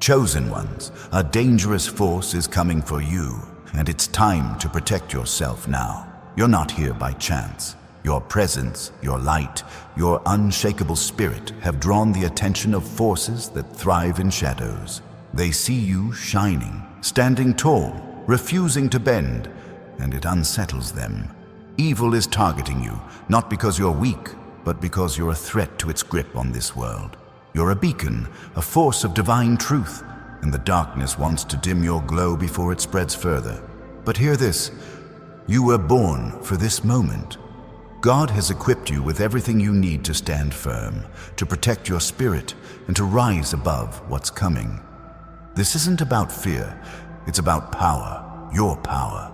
Chosen ones, a dangerous force is coming for you, and it's time to protect yourself now. You're not here by chance. Your presence, your light, your unshakable spirit have drawn the attention of forces that thrive in shadows. They see you shining, standing tall, refusing to bend, and it unsettles them. Evil is targeting you, not because you're weak, but because you're a threat to its grip on this world. You're a beacon, a force of divine truth, and the darkness wants to dim your glow before it spreads further. But hear this, you were born for this moment. God has equipped you with everything you need to stand firm, to protect your spirit, and to rise above what's coming. This isn't about fear, it's about power, your power.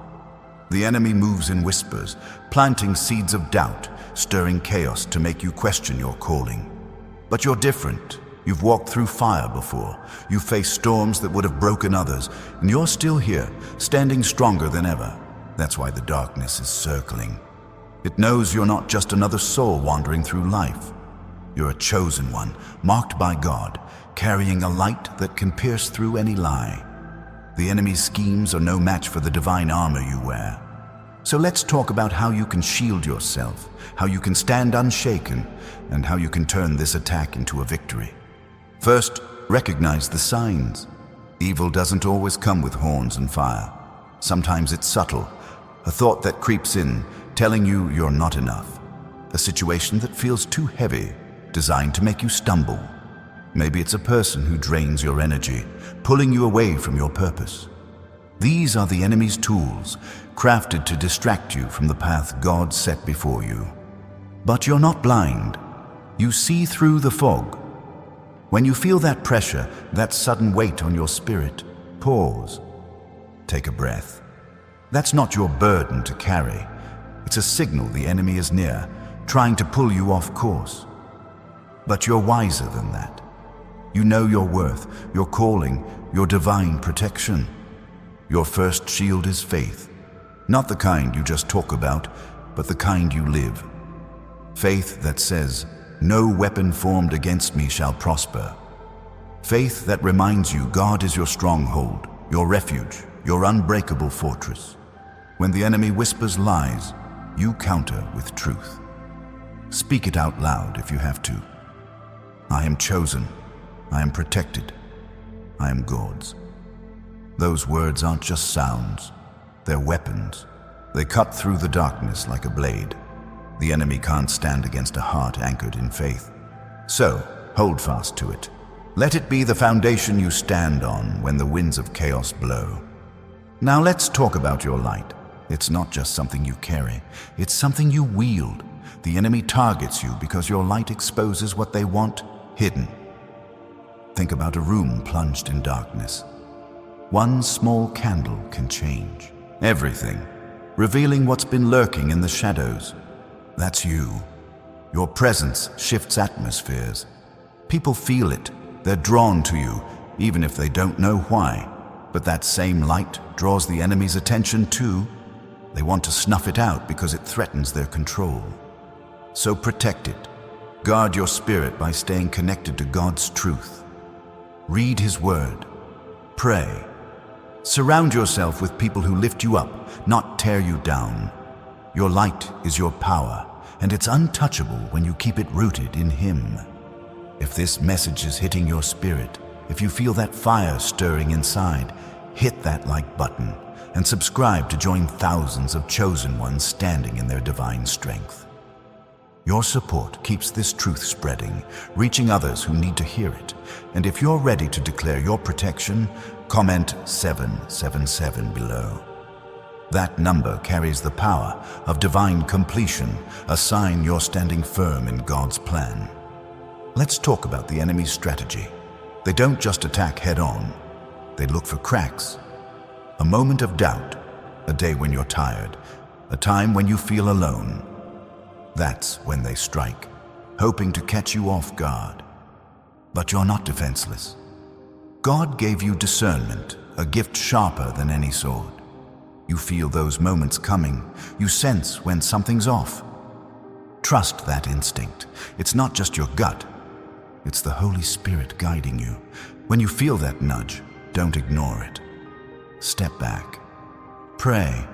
The enemy moves in whispers, planting seeds of doubt, stirring chaos to make you question your calling. But you're different. You've walked through fire before. You've faced storms that would have broken others, and you're still here, standing stronger than ever. That's why the darkness is circling. It knows you're not just another soul wandering through life. You're a chosen one, marked by God, carrying a light that can pierce through any lie. The enemy's schemes are no match for the divine armor you wear. So let's talk about how you can shield yourself, how you can stand unshaken, and how you can turn this attack into a victory. First, recognize the signs. Evil doesn't always come with horns and fire. Sometimes it's subtle, a thought that creeps in, telling you you're not enough. A situation that feels too heavy, designed to make you stumble. Maybe it's a person who drains your energy, pulling you away from your purpose. These are the enemy's tools, crafted to distract you from the path God set before you. But you're not blind. You see through the fog. When you feel that pressure, that sudden weight on your spirit, pause. Take a breath. That's not your burden to carry. It's a signal the enemy is near, trying to pull you off course. But you're wiser than that. You know your worth, your calling, your divine protection. Your first shield is faith. Not the kind you just talk about, but the kind you live. Faith that says, "No weapon formed against me shall prosper." Faith that reminds you God is your stronghold, your refuge, your unbreakable fortress. When the enemy whispers lies, you counter with truth. Speak it out loud if you have to. I am chosen. I am protected. I am God's. Those words aren't just sounds. They're weapons. They cut through the darkness like a blade. The enemy can't stand against a heart anchored in faith. So, hold fast to it. Let it be the foundation you stand on when the winds of chaos blow. Now let's talk about your light. It's not just something you carry. It's something you wield. The enemy targets you because your light exposes what they want hidden. Think about a room plunged in darkness. One small candle can change everything, revealing what's been lurking in the shadows. That's you. Your presence shifts atmospheres. People feel it. They're drawn to you, even if they don't know why. But that same light draws the enemy's attention too. They want to snuff it out because it threatens their control. So protect it. Guard your spirit by staying connected to God's truth. Read His Word. Pray. Surround yourself with people who lift you up, not tear you down. Your light is your power, and it's untouchable when you keep it rooted in Him. If this message is hitting your spirit, if you feel that fire stirring inside, hit that like button and subscribe to join thousands of chosen ones standing in their divine strength. Your support keeps this truth spreading, reaching others who need to hear it. And if you're ready to declare your protection, comment 777 below. That number carries the power of divine completion, a sign you're standing firm in God's plan. Let's talk about the enemy's strategy. They don't just attack head-on. They look for cracks. A moment of doubt, a day when you're tired, a time when you feel alone. That's when they strike, hoping to catch you off guard. But you're not defenseless. God gave you discernment, a gift sharper than any sword. You feel those moments coming. You sense when something's off. Trust that instinct. It's not just your gut. It's the Holy Spirit guiding you. When you feel that nudge, don't ignore it. Step back. Pray.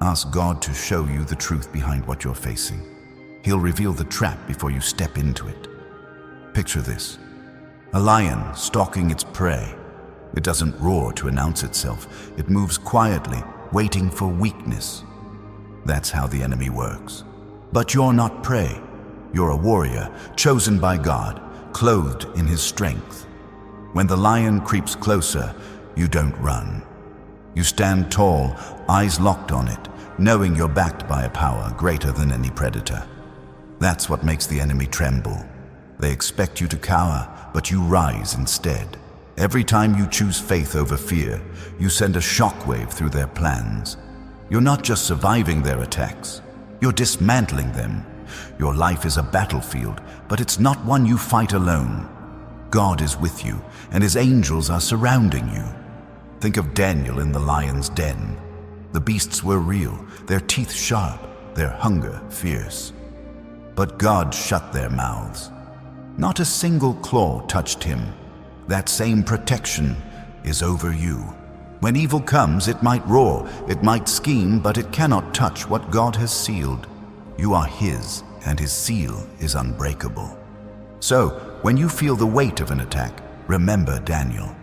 Ask God to show you the truth behind what you're facing. He'll reveal the trap before you step into it. Picture this. A lion stalking its prey. It doesn't roar to announce itself. It moves quietly, waiting for weakness. That's how the enemy works. But you're not prey. You're a warrior, chosen by God, clothed in His strength. When the lion creeps closer, you don't run. You stand tall, eyes locked on it, knowing you're backed by a power greater than any predator. That's what makes the enemy tremble. They expect you to cower, but you rise instead. Every time you choose faith over fear, you send a shockwave through their plans. You're not just surviving their attacks, you're dismantling them. Your life is a battlefield, but it's not one you fight alone. God is with you, and His angels are surrounding you. Think of Daniel in the lion's den. The beasts were real, their teeth sharp, their hunger fierce. But God shut their mouths. Not a single claw touched him. That same protection is over you. When evil comes, it might roar, it might scheme, but it cannot touch what God has sealed. You are His, and His seal is unbreakable. So, when you feel the weight of an attack, remember Daniel.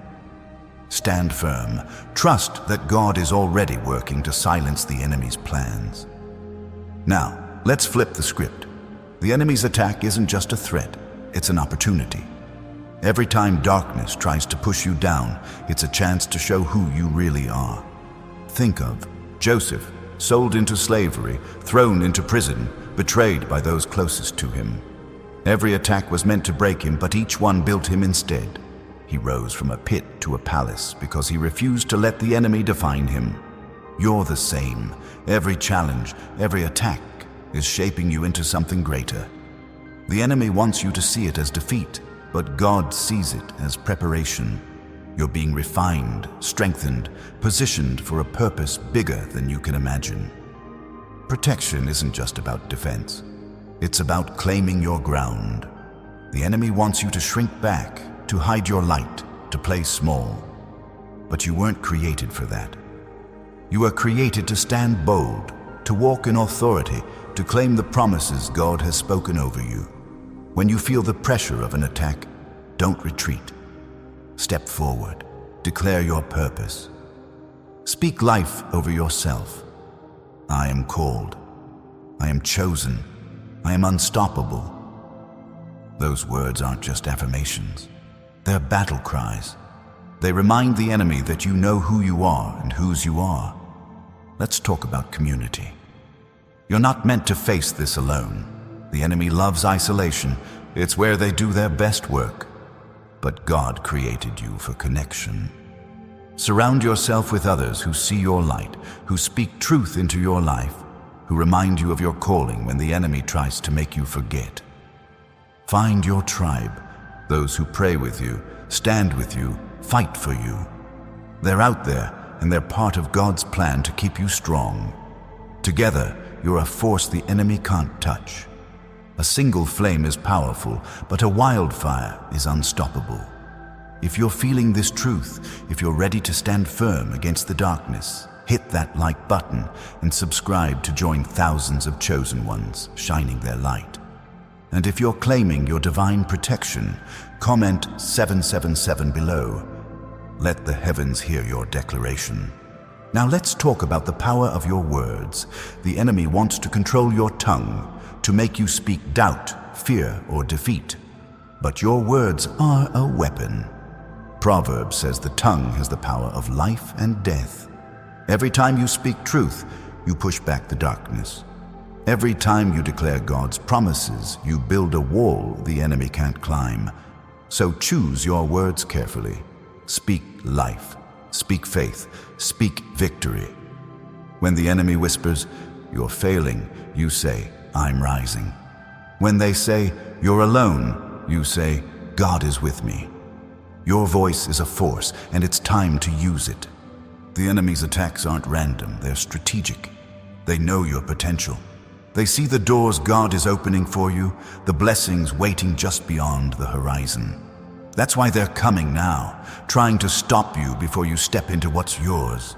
Stand firm. Trust that God is already working to silence the enemy's plans. Now, let's flip the script. The enemy's attack isn't just a threat, it's an opportunity. Every time darkness tries to push you down, it's a chance to show who you really are. Think of Joseph, sold into slavery, thrown into prison, betrayed by those closest to him. Every attack was meant to break him, but each one built him instead. He rose from a pit to a palace because he refused to let the enemy define him. You're the same. Every challenge, every attack is shaping you into something greater. The enemy wants you to see it as defeat, but God sees it as preparation. You're being refined, strengthened, positioned for a purpose bigger than you can imagine. Protection isn't just about defense. It's about claiming your ground. The enemy wants you to shrink back, to hide your light, to play small. But you weren't created for that. You were created to stand bold, to walk in authority, to claim the promises God has spoken over you. When you feel the pressure of an attack, don't retreat. Step forward. Declare your purpose. Speak life over yourself. I am called. I am chosen. I am unstoppable. Those words aren't just affirmations. They're battle cries. They remind the enemy that you know who you are and whose you are. Let's talk about community. You're not meant to face this alone. The enemy loves isolation. It's where they do their best work. But God created you for connection. Surround yourself with others who see your light, who speak truth into your life, who remind you of your calling when the enemy tries to make you forget. Find your tribe, those who pray with you, stand with you, fight for you. They're out there, and they're part of God's plan to keep you strong. Together, you're a force the enemy can't touch. A single flame is powerful, but a wildfire is unstoppable. If you're feeling this truth, if you're ready to stand firm against the darkness, hit that like button and subscribe to join thousands of chosen ones shining their light. And if you're claiming your divine protection, comment 777 below. Let the heavens hear your declaration. Now let's talk about the power of your words. The enemy wants to control your tongue, to make you speak doubt, fear, or defeat. But your words are a weapon. Proverbs says the tongue has the power of life and death. Every time you speak truth, you push back the darkness. Every time you declare God's promises, you build a wall the enemy can't climb. So choose your words carefully. Speak life, speak faith, speak victory. When the enemy whispers, "You're failing," you say, "I'm rising." When they say, "You're alone," you say, "God is with me." Your voice is a force, and it's time to use it. The enemy's attacks aren't random, they're strategic. They know your potential. They see the doors God is opening for you, the blessings waiting just beyond the horizon. That's why they're coming now, trying to stop you before you step into what's yours.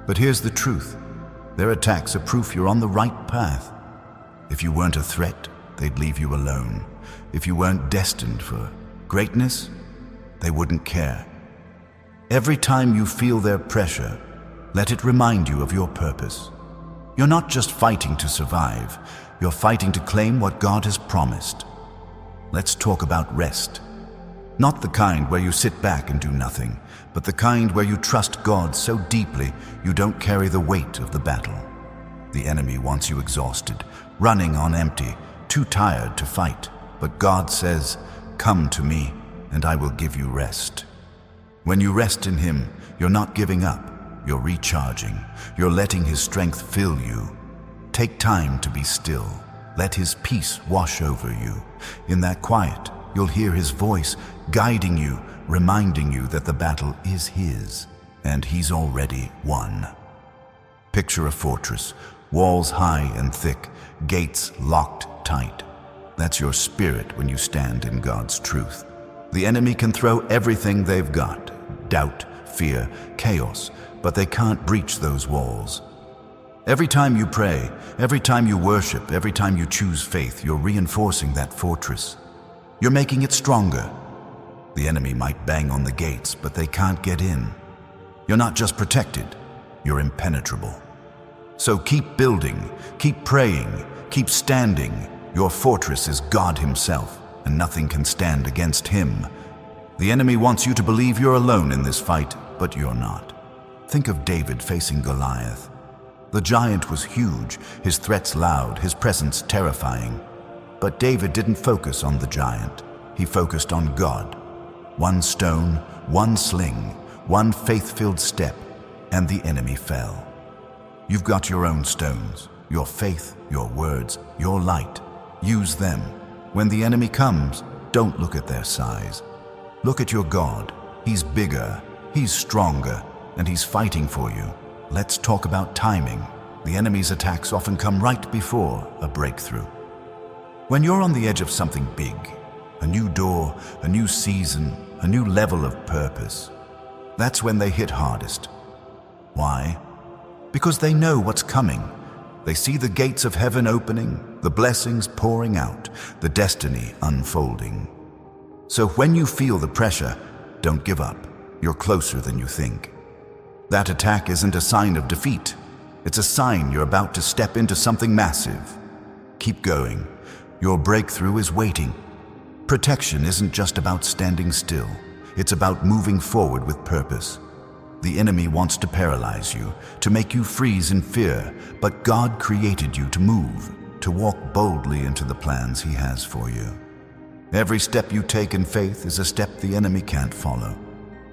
But here's the truth. Their attacks are proof you're on the right path. If you weren't a threat, they'd leave you alone. If you weren't destined for greatness, they wouldn't care. Every time you feel their pressure, let it remind you of your purpose. You're not just fighting to survive, you're fighting to claim what God has promised. Let's talk about rest. Not the kind where you sit back and do nothing, but the kind where you trust God so deeply you don't carry the weight of the battle. The enemy wants you exhausted, running on empty, too tired to fight. But God says, "Come to me, and I will give you rest." When you rest in Him, you're not giving up, you're recharging, you're letting His strength fill you. Take time to be still. Let His peace wash over you. In that quiet, you'll hear His voice guiding you, reminding you that the battle is His, and He's already won. Picture a fortress, walls high and thick, gates locked tight. That's your spirit when you stand in God's truth. The enemy can throw everything they've got, doubt, fear, chaos, but they can't breach those walls. Every time you pray, every time you worship, every time you choose faith, you're reinforcing that fortress. You're making it stronger. The enemy might bang on the gates, but they can't get in. You're not just protected, you're impenetrable. So keep building, keep praying, keep standing. Your fortress is God Himself, and nothing can stand against Him. The enemy wants you to believe you're alone in this fight, but you're not. Think of David facing Goliath. The giant was huge, his threats loud, his presence terrifying. But David didn't focus on the giant. He focused on God. One stone, one sling, one faith-filled step, and the enemy fell. You've got your own stones, your faith, your words, your light. Use them. When the enemy comes, don't look at their size. Look at your God. He's bigger, He's stronger, and He's fighting for you. Let's talk about timing. The enemy's attacks often come right before a breakthrough. When you're on the edge of something big, a new door, a new season, a new level of purpose, that's when they hit hardest. Why? Because they know what's coming. They see the gates of heaven opening, the blessings pouring out, the destiny unfolding. So when you feel the pressure, don't give up. You're closer than you think. That attack isn't a sign of defeat. It's a sign you're about to step into something massive. Keep going. Your breakthrough is waiting. Protection isn't just about standing still. It's about moving forward with purpose. The enemy wants to paralyze you, to make you freeze in fear, but God created you to move, to walk boldly into the plans He has for you. Every step you take in faith is a step the enemy can't follow.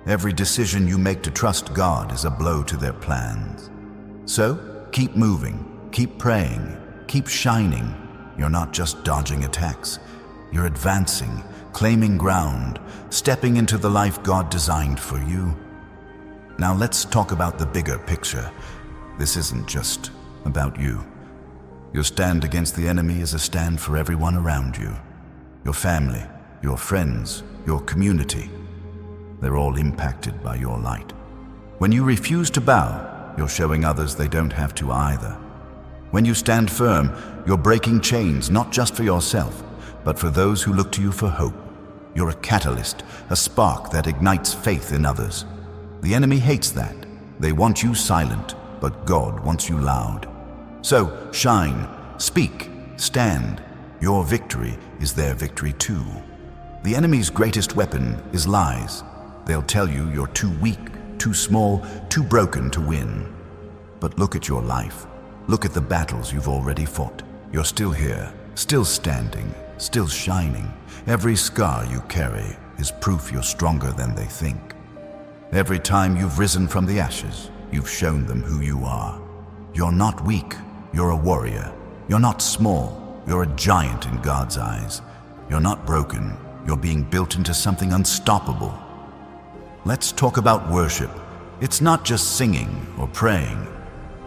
Every decision you make to trust God is a blow to their plans. So, keep moving, keep praying, keep shining. You're not just dodging attacks. You're advancing, claiming ground, stepping into the life God designed for you. Now let's talk about the bigger picture. This isn't just about you. Your stand against the enemy is a stand for everyone around you. Your family, your friends, your community. They're all impacted by your light. When you refuse to bow, you're showing others they don't have to either. When you stand firm, you're breaking chains not just for yourself, but for those who look to you for hope. You're a catalyst, a spark that ignites faith in others. The enemy hates that. They want you silent, but God wants you loud. So shine, speak, stand. Your victory is their victory too. The enemy's greatest weapon is lies. They'll tell you you're too weak, too small, too broken to win. But look at your life. Look at the battles you've already fought. You're still here, still standing, still shining. Every scar you carry is proof you're stronger than they think. Every time you've risen from the ashes, you've shown them who you are. You're not weak, you're a warrior. You're not small, you're a giant in God's eyes. You're not broken, you're being built into something unstoppable. Let's talk about worship. It's not just singing or praying,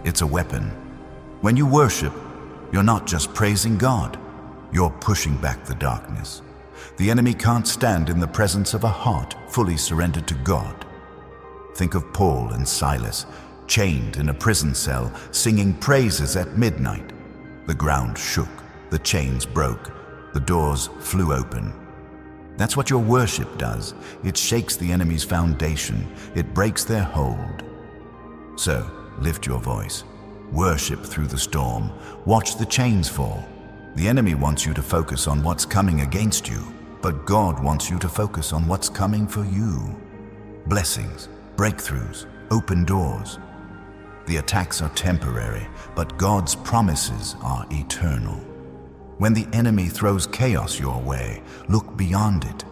it's a weapon. When you worship, you're not just praising God, you're pushing back the darkness. The enemy can't stand in the presence of a heart fully surrendered to God. Think of Paul and Silas, chained in a prison cell, singing praises at midnight. The ground shook, the chains broke, the doors flew open. That's what your worship does. It shakes the enemy's foundation. It breaks their hold. So, lift your voice. Worship through the storm. Watch the chains fall. The enemy wants you to focus on what's coming against you, but God wants you to focus on what's coming for you. Blessings, breakthroughs, open doors. The attacks are temporary, but God's promises are eternal. When the enemy throws chaos your way, look beyond it.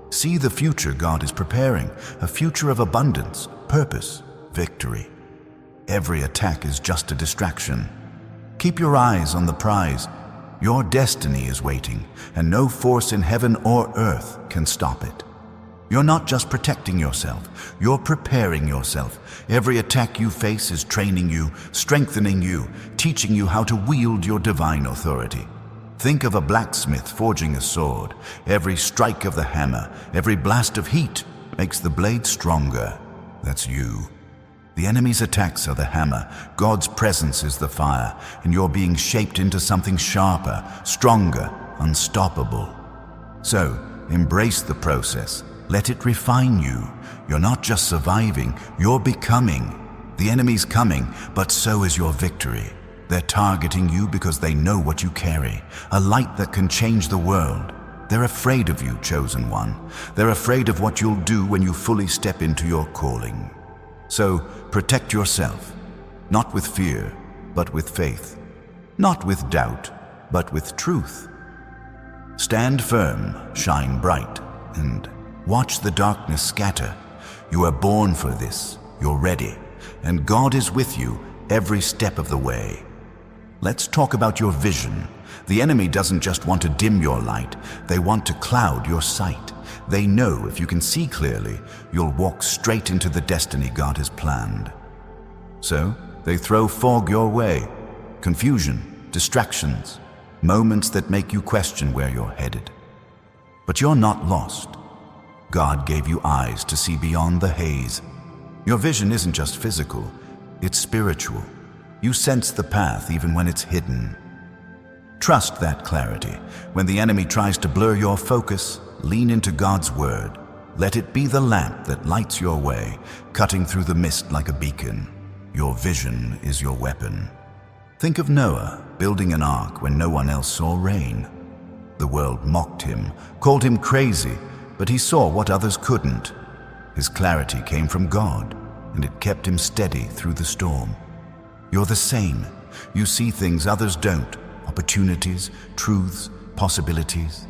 See the future God is preparing, a future of abundance, purpose, victory. Every attack is just a distraction. Keep your eyes on the prize. Your destiny is waiting, and no force in heaven or earth can stop it. You're not just protecting yourself, you're preparing yourself. Every attack you face is training you, strengthening you, teaching you how to wield your divine authority. Think of a blacksmith forging a sword. Every strike of the hammer, every blast of heat makes the blade stronger. That's you. The enemy's attacks are the hammer, God's presence is the fire, and you're being shaped into something sharper, stronger, unstoppable. So, embrace the process. Let it refine you. You're not just surviving, you're becoming. The enemy's coming, but so is your victory. They're targeting you because they know what you carry, a light that can change the world. They're afraid of you, chosen one. They're afraid of what you'll do when you fully step into your calling. So, protect yourself, not with fear, but with faith. Not with doubt, but with truth. Stand firm, shine bright, and watch the darkness scatter. You are born for this, you're ready, and God is with you every step of the way. Let's talk about your vision. The enemy doesn't just want to dim your light, they want to cloud your sight. They know if you can see clearly, you'll walk straight into the destiny God has planned. So, they throw fog your way, confusion, distractions, moments that make you question where you're headed. But you're not lost. God gave you eyes to see beyond the haze. Your vision isn't just physical, it's spiritual. You sense the path even when it's hidden. Trust that clarity. When the enemy tries to blur your focus, lean into God's word. Let it be the lamp that lights your way, cutting through the mist like a beacon. Your vision is your weapon. Think of Noah building an ark when no one else saw rain. The world mocked him, called him crazy, but he saw what others couldn't. His clarity came from God, and it kept him steady through the storm. You're the same. You see things others don't, opportunities, truths, possibilities.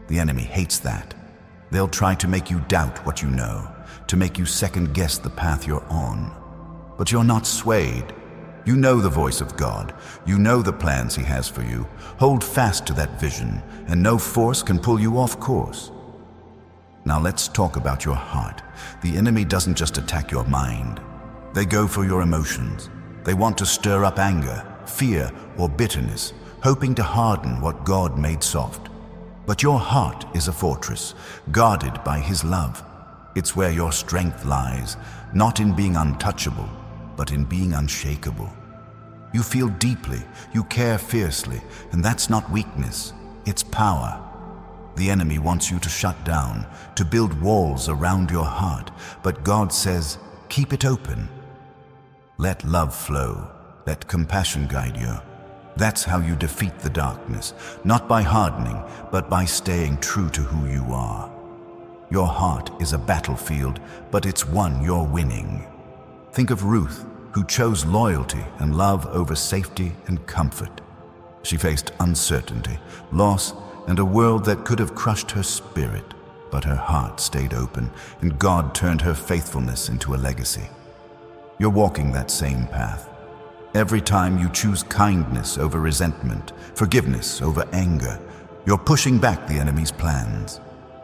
The enemy hates that. They'll try to make you doubt what you know, to make you second-guess the path you're on. But you're not swayed. You know the voice of God. You know the plans He has for you. Hold fast to that vision, and no force can pull you off course. Now let's talk about your heart. The enemy doesn't just attack your mind. They go for your emotions. They want to stir up anger, fear, or bitterness, hoping to harden what God made soft. But your heart is a fortress, guarded by His love. It's where your strength lies, not in being untouchable, but in being unshakable. You feel deeply, you care fiercely, and that's not weakness, it's power. The enemy wants you to shut down, to build walls around your heart, but God says, keep it open. Let love flow, let compassion guide you. That's how you defeat the darkness, not by hardening, but by staying true to who you are. Your heart is a battlefield, but it's one you're winning. Think of Ruth, who chose loyalty and love over safety and comfort. She faced uncertainty, loss, and a world that could have crushed her spirit, but her heart stayed open, and God turned her faithfulness into a legacy. You're walking that same path. Every time you choose kindness over resentment, forgiveness over anger, you're pushing back the enemy's plans.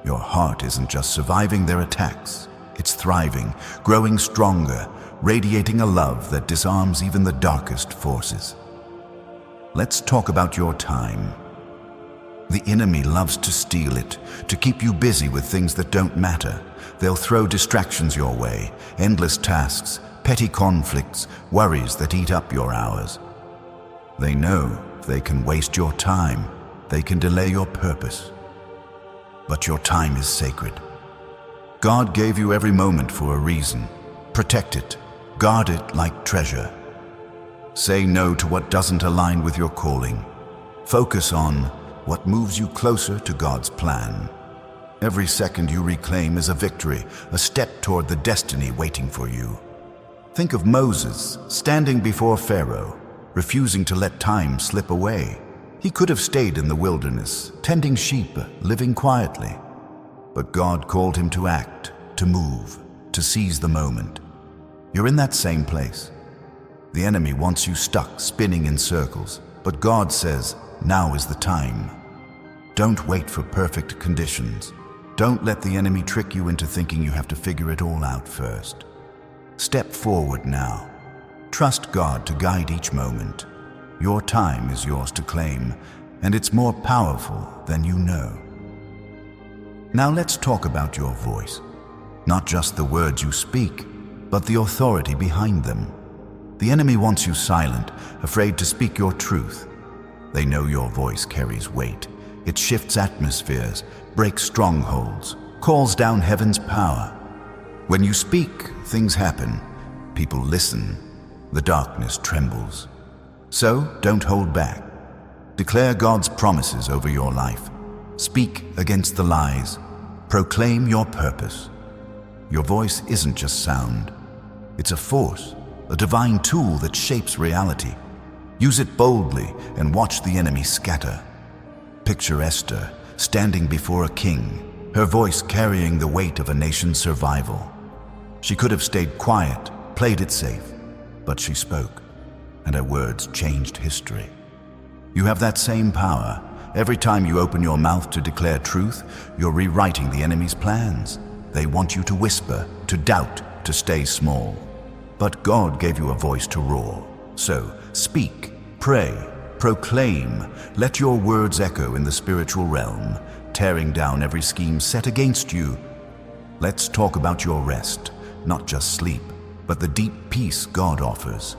Your heart isn't just surviving their attacks, it's thriving, growing stronger, radiating a love that disarms even the darkest forces. Let's talk about your time. The enemy loves to steal it, to keep you busy with things that don't matter. They'll throw distractions your way, endless tasks, petty conflicts, worries that eat up your hours. They know if they can waste your time, they can delay your purpose. But your time is sacred. God gave you every moment for a reason. Protect it, guard it like treasure. Say no to what doesn't align with your calling. Focus on what moves you closer to God's plan. Every second you reclaim is a victory, a step toward the destiny waiting for you. Think of Moses standing before Pharaoh, refusing to let time slip away. He could have stayed in the wilderness, tending sheep, living quietly. But God called him to act, to move, to seize the moment. You're in that same place. The enemy wants you stuck, spinning in circles. But God says, now is the time. Don't wait for perfect conditions. Don't let the enemy trick you into thinking you have to figure it all out first. Step forward now. Trust God to guide each moment. Your time is yours to claim, and it's more powerful than you know. Now let's talk about your voice. Not just the words you speak, but the authority behind them. The enemy wants you silent, afraid to speak your truth. They know your voice carries weight. It shifts atmospheres, breaks strongholds, calls down heaven's power. When you speak, things happen. People listen. The darkness trembles. So don't hold back. Declare God's promises over your life. Speak against the lies. Proclaim your purpose. Your voice isn't just sound. It's a force, a divine tool that shapes reality. Use it boldly and watch the enemy scatter. Picture Esther standing before a king, her voice carrying the weight of a nation's survival. She could have stayed quiet, played it safe, but she spoke, and her words changed history. You have that same power. Every time you open your mouth to declare truth, you're rewriting the enemy's plans. They want you to whisper, to doubt, to stay small. But God gave you a voice to roar. So speak, pray, proclaim. Let your words echo in the spiritual realm, tearing down every scheme set against you. Let's talk about your rest, not just sleep, but the deep peace God offers.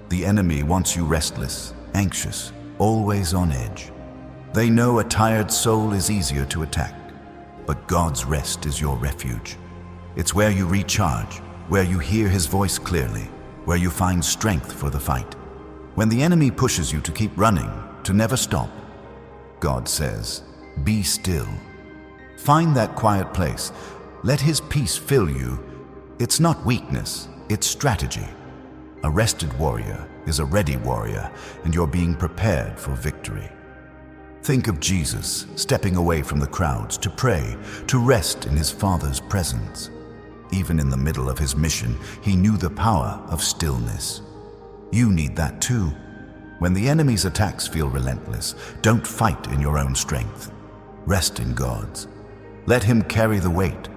The enemy wants you restless, anxious, always on edge. They know a tired soul is easier to attack, but God's rest is your refuge. It's where you recharge, where you hear His voice clearly, where you find strength for the fight. When the enemy pushes you to keep running, to never stop, God says, be still. Find that quiet place. Let His peace fill you. It's not weakness, it's strategy. A rested warrior is a ready warrior, and you're being prepared for victory. Think of Jesus stepping away from the crowds to pray, to rest in His Father's presence. Even in the middle of His mission, He knew the power of stillness. You need that too. When the enemy's attacks feel relentless, don't fight in your own strength. Rest in God's. Let Him carry the weight.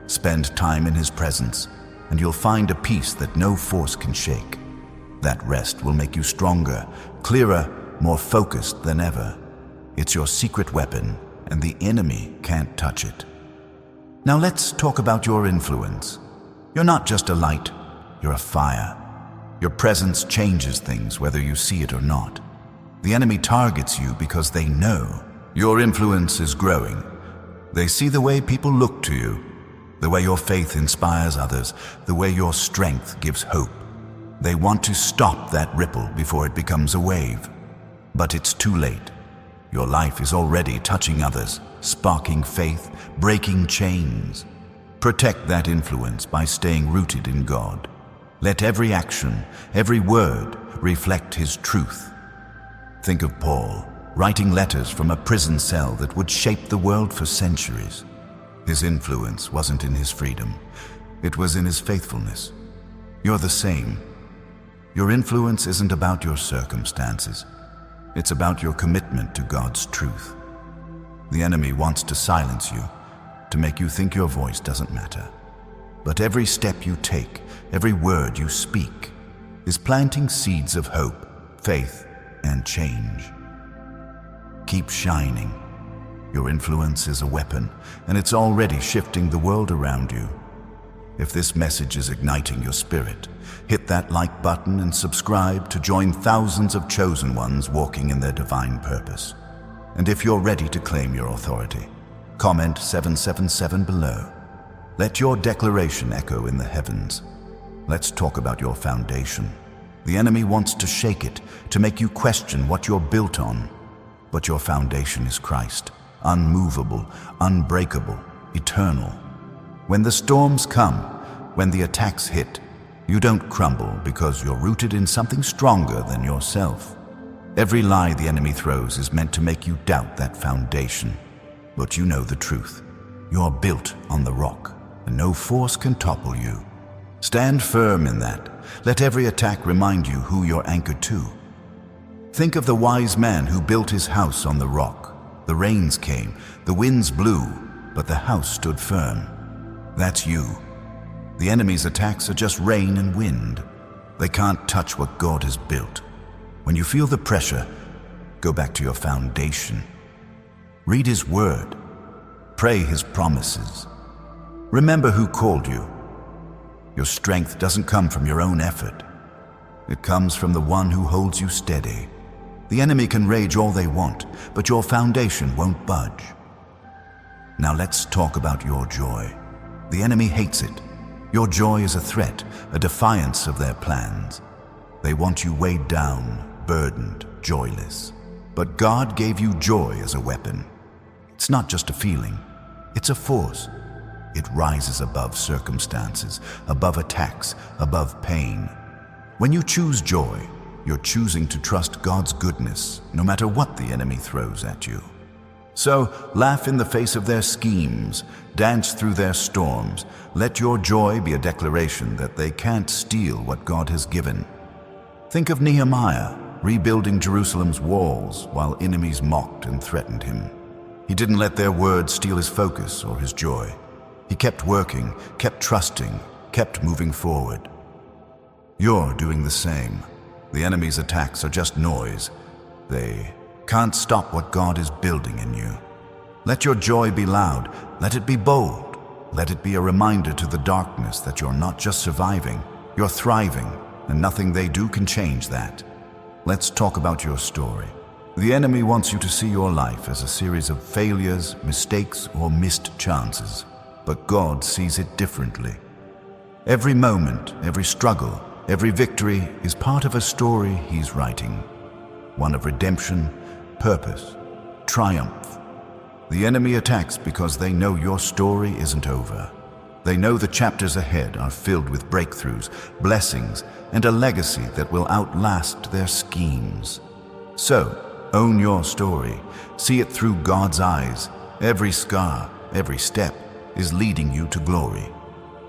Spend time in His presence, and you'll find a peace that no force can shake. That rest will make you stronger, clearer, more focused than ever. It's your secret weapon, and the enemy can't touch it. Now let's talk about your influence. You're not just a light, you're a fire. Your presence changes things whether you see it or not. The enemy targets you because they know your influence is growing. They see the way people look to you, the way your faith inspires others, the way your strength gives hope. They want to stop that ripple before it becomes a wave. But it's too late. Your life is already touching others, sparking faith, breaking chains. Protect that influence by staying rooted in God. Let every action, every word reflect His truth. Think of Paul, writing letters from a prison cell that would shape the world for centuries. His influence wasn't in his freedom, it was in his faithfulness. You're the same. Your influence isn't about your circumstances. It's about your commitment to God's truth. The enemy wants to silence you, to make you think your voice doesn't matter. But every step you take, every word you speak, is planting seeds of hope, faith, and change. Keep shining. Your influence is a weapon, and it's already shifting the world around you. If this message is igniting your spirit, hit that like button and subscribe to join thousands of chosen ones walking in their divine purpose. And if you're ready to claim your authority, comment 777 below. Let your declaration echo in the heavens. Let's talk about your foundation. The enemy wants to shake it, to make you question what you're built on. But your foundation is Christ, unmovable, unbreakable, eternal. When the storms come, when the attacks hit, you don't crumble because you're rooted in something stronger than yourself. Every lie the enemy throws is meant to make you doubt that foundation. But you know the truth. You're built on the rock, and no force can topple you. Stand firm in that. Let every attack remind you who you're anchored to. Think of the wise man who built his house on the rock. The rains came, the winds blew, but the house stood firm. That's you. The enemy's attacks are just rain and wind. They can't touch what God has built. When you feel the pressure, go back to your foundation. Read His Word. Pray His promises. Remember who called you. Your strength doesn't come from your own effort. It comes from the one who holds you steady. The enemy can rage all they want, but your foundation won't budge. Now let's talk about your joy. The enemy hates it. Your joy is a threat, a defiance of their plans. They want you weighed down, burdened, joyless. But God gave you joy as a weapon. It's not just a feeling, it's a force. It rises above circumstances, above attacks, above pain. When you choose joy, you're choosing to trust God's goodness, no matter what the enemy throws at you. So, laugh in the face of their schemes, dance through their storms. Let your joy be a declaration that they can't steal what God has given. Think of Nehemiah, rebuilding Jerusalem's walls while enemies mocked and threatened him. He didn't let their words steal his focus or his joy. He kept working, kept trusting, kept moving forward. You're doing the same. The enemy's attacks are just noise. They can't stop what God is building in you. Let your joy be loud. Let it be bold. Let it be a reminder to the darkness that you're not just surviving, you're thriving, and nothing they do can change that. Let's talk about your story. The enemy wants you to see your life as a series of failures, mistakes, or missed chances. But God sees it differently. Every moment, every struggle, every victory is part of a story He's writing. One of redemption, purpose, triumph. The enemy attacks because they know your story isn't over. They know the chapters ahead are filled with breakthroughs, blessings, and a legacy that will outlast their schemes. So, own your story. See it through God's eyes. Every scar, every step is leading you to glory.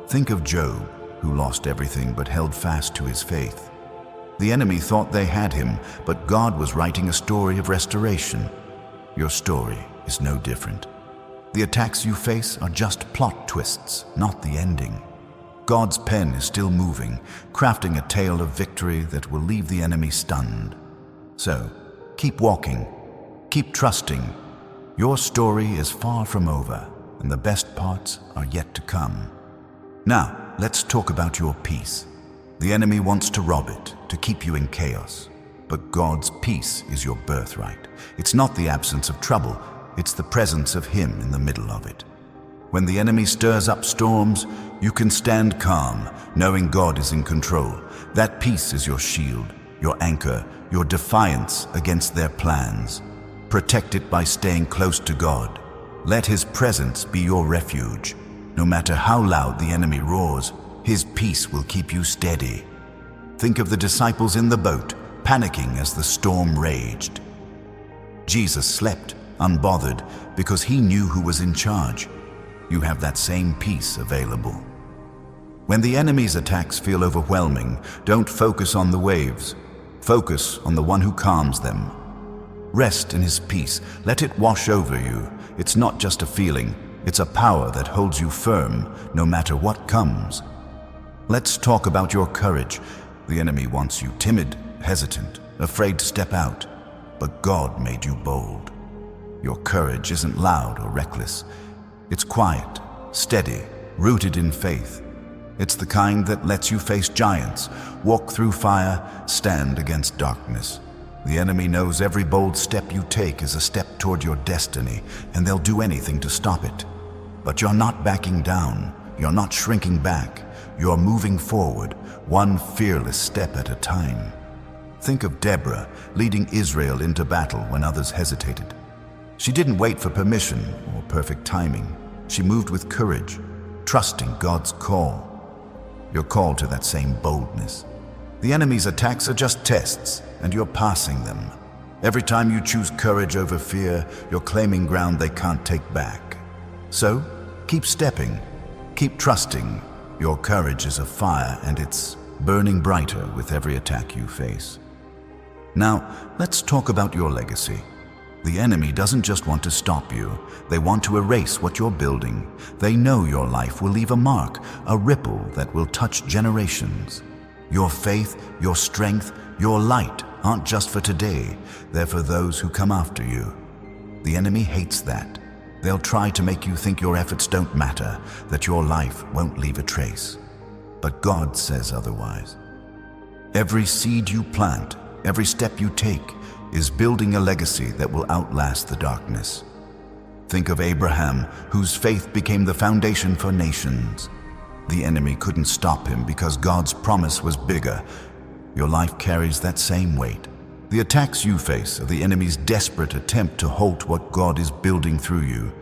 Think of Job, who lost everything but held fast to his faith. The enemy thought they had him, but God was writing a story of restoration. Your story is no different. The attacks you face are just plot twists, not the ending. God's pen is still moving, crafting a tale of victory that will leave the enemy stunned. So, keep walking, keep trusting. Your story is far from over, and the best parts are yet to come. Now, let's talk about your peace. The enemy wants to rob it, to keep you in chaos. But God's peace is your birthright. It's not the absence of trouble, it's the presence of Him in the middle of it. When the enemy stirs up storms, you can stand calm, knowing God is in control. That peace is your shield, your anchor, your defiance against their plans. Protect it by staying close to God. Let His presence be your refuge. No matter how loud the enemy roars, His peace will keep you steady. Think of the disciples in the boat, panicking as the storm raged. Jesus slept, unbothered, because He knew who was in charge. You have that same peace available. When the enemy's attacks feel overwhelming, don't focus on the waves. Focus on the one who calms them. Rest in His peace. Let it wash over you. It's not just a feeling. It's a power that holds you firm, no matter what comes. Let's talk about your courage. The enemy wants you timid, hesitant, afraid to step out. But God made you bold. Your courage isn't loud or reckless. It's quiet, steady, rooted in faith. It's the kind that lets you face giants, walk through fire, stand against darkness. The enemy knows every bold step you take is a step toward your destiny, and they'll do anything to stop it. But you're not backing down. You're not shrinking back. You're moving forward, one fearless step at a time. Think of Deborah leading Israel into battle when others hesitated. She didn't wait for permission or perfect timing. She moved with courage, trusting God's call. You're called to that same boldness. The enemy's attacks are just tests, and you're passing them. Every time you choose courage over fear, you're claiming ground they can't take back. So, keep stepping, keep trusting. Your courage is a fire, and it's burning brighter with every attack you face. Now, let's talk about your legacy. The enemy doesn't just want to stop you. They want to erase what you're building. They know your life will leave a mark, a ripple that will touch generations. Your faith, your strength, your light aren't just for today. They're for those who come after you. The enemy hates that. They'll try to make you think your efforts don't matter, that your life won't leave a trace. But God says otherwise. Every seed you plant, every step you take, is building a legacy that will outlast the darkness. Think of Abraham, whose faith became the foundation for nations. The enemy couldn't stop him because God's promise was bigger. Your life carries that same weight. The attacks you face are the enemy's desperate attempt to halt what God is building through you,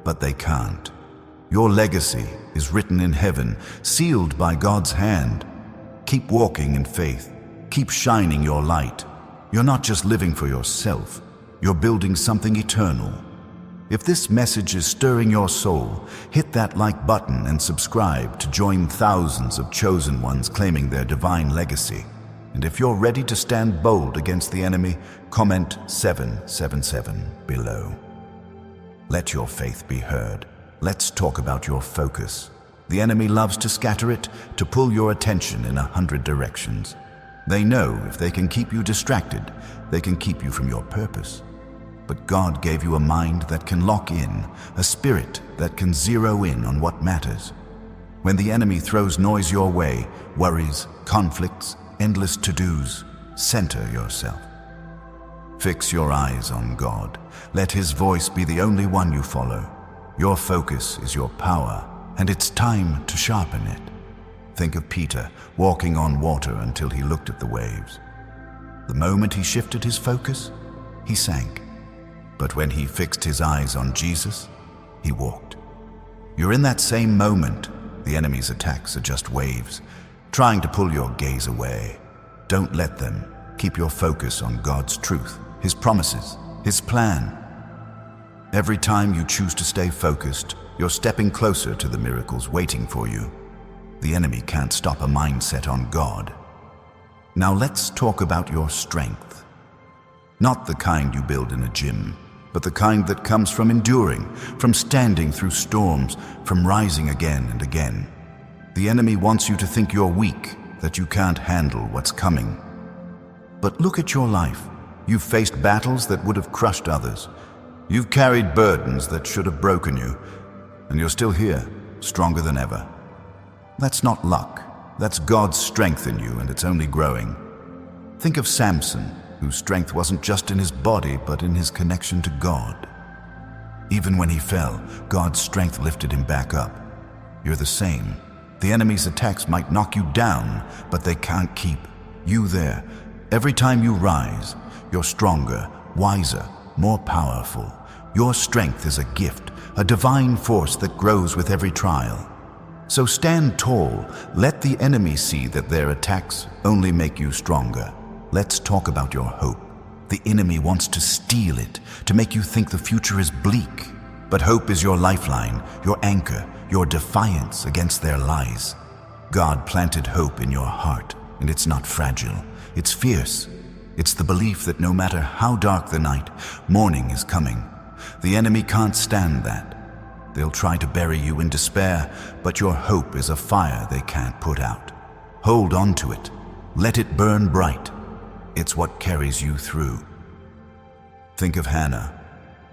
but they can't. Your legacy is written in heaven, sealed by God's hand. Keep walking in faith. Keep shining your light. You're not just living for yourself. You're building something eternal. If this message is stirring your soul, hit that like button and subscribe to join thousands of chosen ones claiming their divine legacy. And if you're ready to stand bold against the enemy, comment 777 below. Let your faith be heard. Let's talk about your focus. The enemy loves to scatter it, to pull your attention in 100 directions. They know if they can keep you distracted, they can keep you from your purpose. But God gave you a mind that can lock in, a spirit that can zero in on what matters. When the enemy throws noise your way, worries, conflicts, endless to-dos, center yourself. Fix your eyes on God. Let His voice be the only one you follow. Your focus is your power, and it's time to sharpen it. Think of Peter walking on water until he looked at the waves. The moment he shifted his focus, he sank. But when he fixed his eyes on Jesus, he walked. You're in that same moment. The enemy's attacks are just waves, trying to pull your gaze away. Don't let them. Keep your focus on God's truth, His promises, His plan. Every time you choose to stay focused, you're stepping closer to the miracles waiting for you. The enemy can't stop a mindset on God. Now let's talk about your strength. Not the kind you build in a gym, but the kind that comes from enduring, from standing through storms, from rising again and again. The enemy wants you to think you're weak, that you can't handle what's coming. But look at your life. You've faced battles that would have crushed others. You've carried burdens that should have broken you, and you're still here, stronger than ever. That's not luck. That's God's strength in you, and it's only growing. Think of Samson, whose strength wasn't just in his body, but in his connection to God. Even when he fell, God's strength lifted him back up. You're the same. The enemy's attacks might knock you down, but they can't keep you there. Every time you rise, you're stronger, wiser, more powerful. Your strength is a gift, a divine force that grows with every trial. So stand tall. Let the enemy see that their attacks only make you stronger. Let's talk about your hope. The enemy wants to steal it, to make you think the future is bleak. But hope is your lifeline, your anchor, your defiance against their lies. God planted hope in your heart, and it's not fragile. It's fierce. It's the belief that no matter how dark the night, morning is coming. The enemy can't stand that. They'll try to bury you in despair, but your hope is a fire they can't put out. Hold on to it. Let it burn bright. it's what carries you through. Think of Hannah,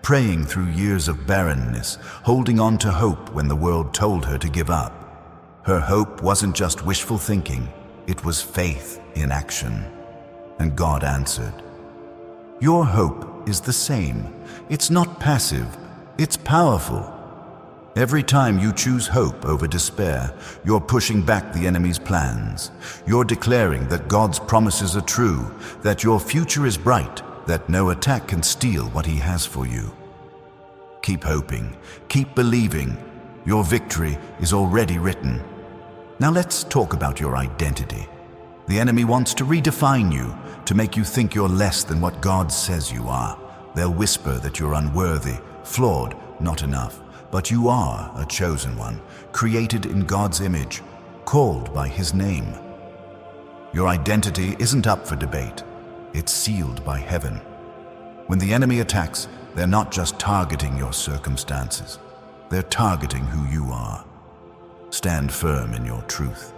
praying through years of barrenness, holding on to hope when the world told her to give up. Her hope wasn't just wishful thinking, it was faith in action. And God answered. Your hope is the same. It's not passive, it's powerful. Every time you choose hope over despair, you're pushing back the enemy's plans. You're declaring that God's promises are true, that your future is bright, that no attack can steal what He has for you. Keep hoping, keep believing. Your victory is already written. Now let's talk about your identity. The enemy wants to redefine you, to make you think you're less than what God says you are. They'll whisper that you're unworthy, flawed, not enough. But you are a chosen one, created in God's image, called by His name. Your identity isn't up for debate. It's sealed by heaven. When the enemy attacks, they're not just targeting your circumstances. They're targeting who you are. Stand firm in your truth.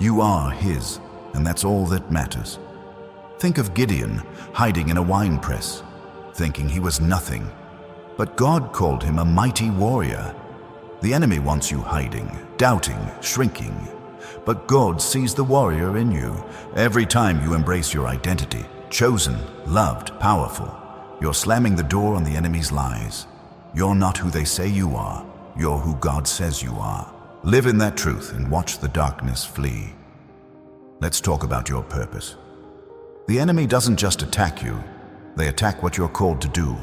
You are His, and that's all that matters. Think of Gideon hiding in a wine press, thinking he was nothing. But God called him a mighty warrior. The enemy wants you hiding, doubting, shrinking. But God sees the warrior in you. Every time you embrace your identity, chosen, loved, powerful, you're slamming the door on the enemy's lies. You're not who they say you are. You're who God says you are. Live in that truth and watch the darkness flee. Let's talk about your purpose. The enemy doesn't just attack you. They attack what you're called to do.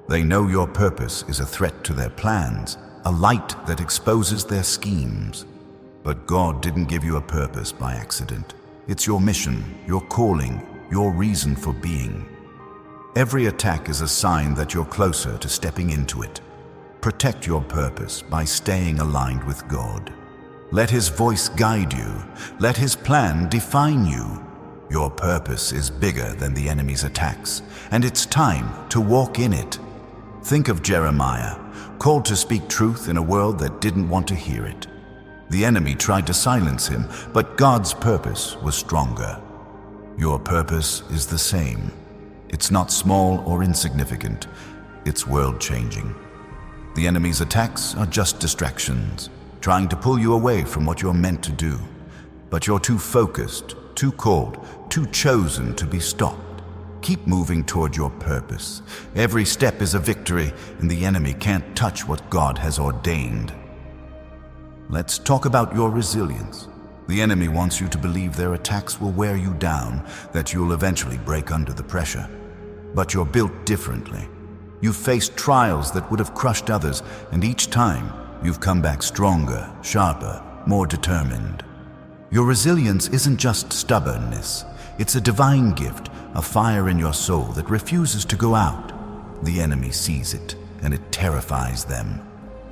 They know your purpose is a threat to their plans, a light that exposes their schemes. But God didn't give you a purpose by accident. It's your mission, your calling, your reason for being. Every attack is a sign that you're closer to stepping into it. Protect your purpose by staying aligned with God. Let His voice guide you. Let His plan define you. Your purpose is bigger than the enemy's attacks, and it's time to walk in it. Think of Jeremiah, called to speak truth in a world that didn't want to hear it. The enemy tried to silence him, but God's purpose was stronger. Your purpose is the same. It's not small or insignificant. It's world-changing. The enemy's attacks are just distractions, trying to pull you away from what you're meant to do. But you're too focused, too called, too chosen to be stopped. Keep moving toward your purpose. Every step is a victory, and the enemy can't touch what God has ordained. Let's talk about your resilience. The enemy wants you to believe their attacks will wear you down, that you'll eventually break under the pressure. But you're built differently. You've faced trials that would have crushed others, and each time you've come back stronger, sharper, more determined. Your resilience isn't just stubbornness. It's a divine gift, a fire in your soul that refuses to go out. The enemy sees it, and it terrifies them.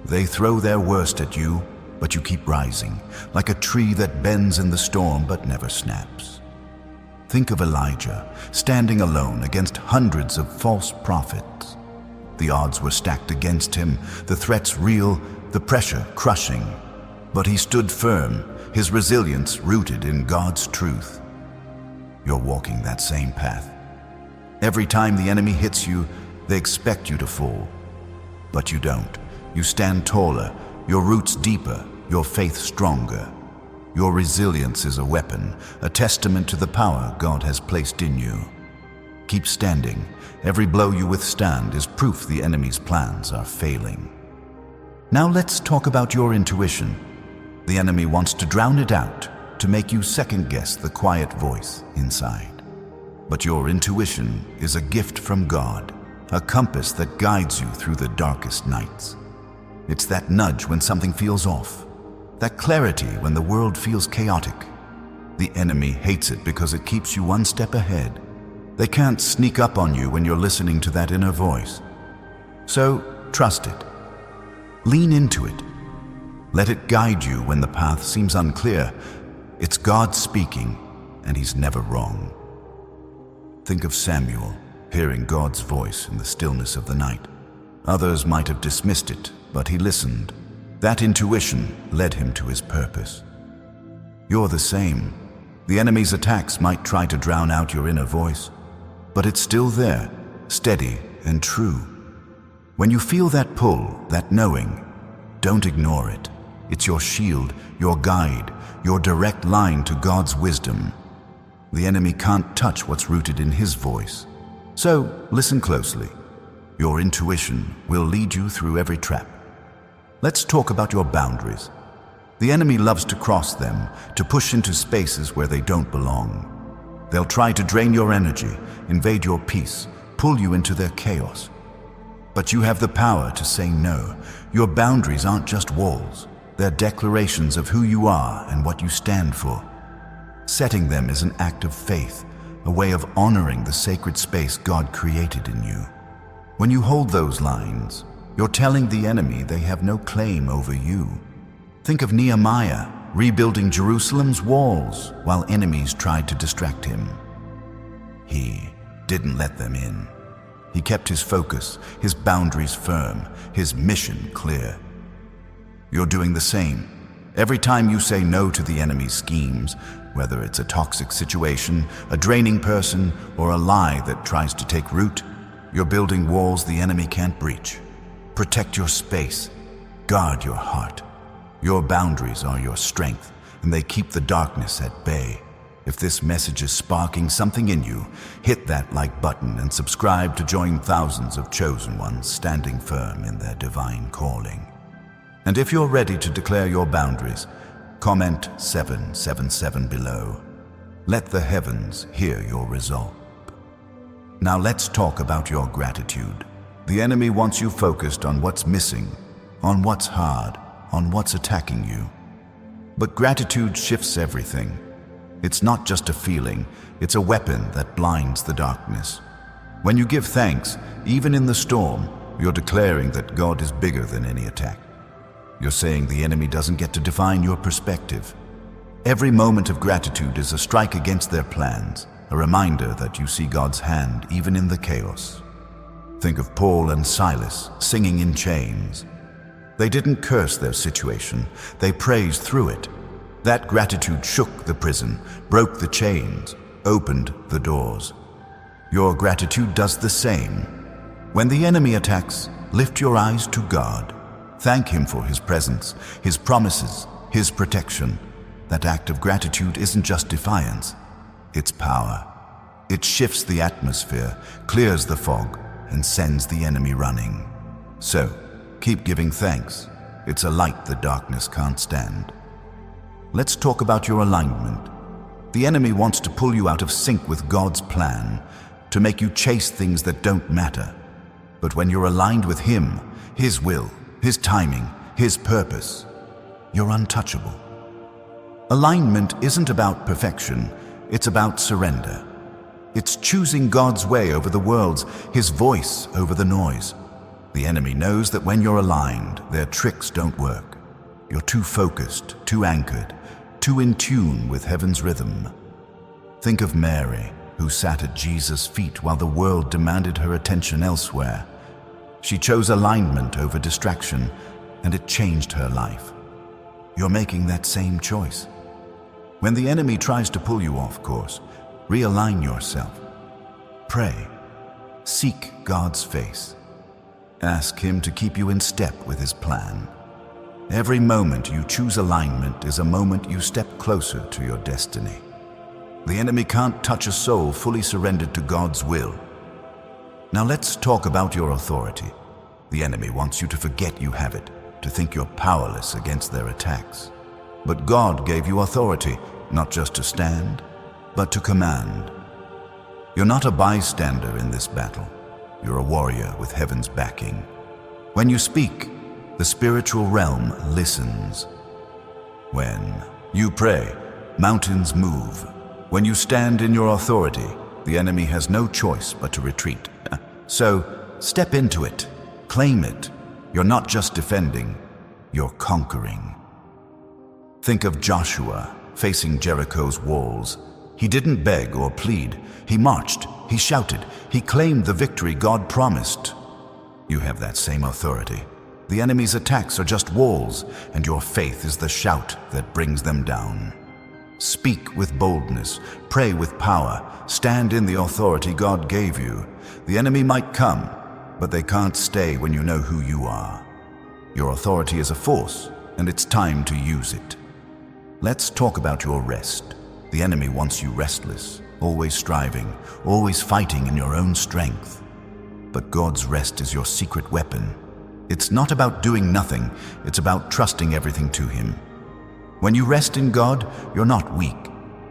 They throw their worst at you, but you keep rising, like a tree that bends in the storm but never snaps. Think of Elijah, standing alone against hundreds of false prophets. The odds were stacked against him, the threats real, the pressure crushing. But he stood firm, his resilience rooted in God's truth. You're walking that same path. Every time the enemy hits you, they expect you to fall. But you don't. You stand taller, your roots deeper, your faith stronger. Your resilience is a weapon, a testament to the power God has placed in you. Keep standing. Every blow you withstand is proof the enemy's plans are failing. Now let's talk about your intuition. The enemy wants to drown it out, to make you second-guess the quiet voice inside. But your intuition is a gift from God, a compass that guides you through the darkest nights. It's that nudge when something feels off, that clarity when the world feels chaotic. The enemy hates it because it keeps you one step ahead. They can't sneak up on you when you're listening to that inner voice. So trust it. Lean into it. Let it guide you when the path seems unclear. It's God speaking, and He's never wrong. Think of Samuel, hearing God's voice in the stillness of the night. Others might have dismissed it, but he listened. That intuition led him to his purpose. You're the same. The enemy's attacks might try to drown out your inner voice, but it's still there, steady and true. When you feel that pull, that knowing, don't ignore it. It's your shield, your guide, your direct line to God's wisdom. The enemy can't touch what's rooted in his voice. So listen closely. Your intuition will lead you through every trap. Let's talk about your boundaries. The enemy loves to cross them, to push into spaces where they don't belong. They'll try to drain your energy, invade your peace, pull you into their chaos. But you have the power to say no. Your boundaries aren't just walls. They're declarations of who you are and what you stand for. Setting them is an act of faith, a way of honoring the sacred space God created in you. When you hold those lines, you're telling the enemy they have no claim over you. Think of Nehemiah rebuilding Jerusalem's walls while enemies tried to distract him. He didn't let them in. He kept his focus, his boundaries firm, his mission clear. You're doing the same. Every time you say no to the enemy's schemes, whether it's a toxic situation, a draining person, or a lie that tries to take root, you're building walls the enemy can't breach. Protect your space. Guard your heart. Your boundaries are your strength, and they keep the darkness at bay. If this message is sparking something in you, hit that like button and subscribe to join thousands of chosen ones standing firm in their divine calling. And if you're ready to declare your boundaries, comment 777 below. Let the heavens hear your resolve. Now let's talk about your gratitude. The enemy wants you focused on what's missing, on what's hard, on what's attacking you. But gratitude shifts everything. It's not just a feeling, it's a weapon that blinds the darkness. When you give thanks, even in the storm, you're declaring that God is bigger than any attack. You're saying the enemy doesn't get to define your perspective. Every moment of gratitude is a strike against their plans, a reminder that you see God's hand even in the chaos. Think of Paul and Silas singing in chains. They didn't curse their situation, they praised through it. That gratitude shook the prison, broke the chains, opened the doors. Your gratitude does the same. When the enemy attacks, lift your eyes to God. Thank Him for His presence, His promises, His protection. That act of gratitude isn't just defiance, it's power. It shifts the atmosphere, clears the fog, and sends the enemy running. So, keep giving thanks. It's a light the darkness can't stand. Let's talk about your alignment. The enemy wants to pull you out of sync with God's plan, to make you chase things that don't matter. But when you're aligned with Him, His will, His timing, His purpose, you're untouchable. Alignment isn't about perfection, it's about surrender. It's choosing God's way over the world's, His voice over the noise. The enemy knows that when you're aligned, their tricks don't work. You're too focused, too anchored, too in tune with heaven's rhythm. Think of Mary, who sat at Jesus' feet while the world demanded her attention elsewhere. She chose alignment over distraction, and it changed her life. You're making that same choice. When the enemy tries to pull you off course, realign yourself. Pray. Seek God's face. Ask Him to keep you in step with His plan. Every moment you choose alignment is a moment you step closer to your destiny. The enemy can't touch a soul fully surrendered to God's will. Now let's talk about your authority. The enemy wants you to forget you have it, to think you're powerless against their attacks. But God gave you authority, not just to stand, but to command. You're not a bystander in this battle. You're a warrior with heaven's backing. When you speak, the spiritual realm listens. When you pray, mountains move. When you stand in your authority, the enemy has no choice but to retreat. So, step into it. Claim it. You're not just defending, you're conquering. Think of Joshua facing Jericho's walls. He didn't beg or plead. He marched, he shouted, he claimed the victory God promised. You have that same authority. The enemy's attacks are just walls, and your faith is the shout that brings them down. Speak with boldness, pray with power, stand in the authority God gave you. The enemy might come, but they can't stay when you know who you are. Your authority is a force, and it's time to use it. Let's talk about your rest. The enemy wants you restless, always striving, always fighting in your own strength. But God's rest is your secret weapon. It's not about doing nothing, it's about trusting everything to Him. When you rest in God, you're not weak,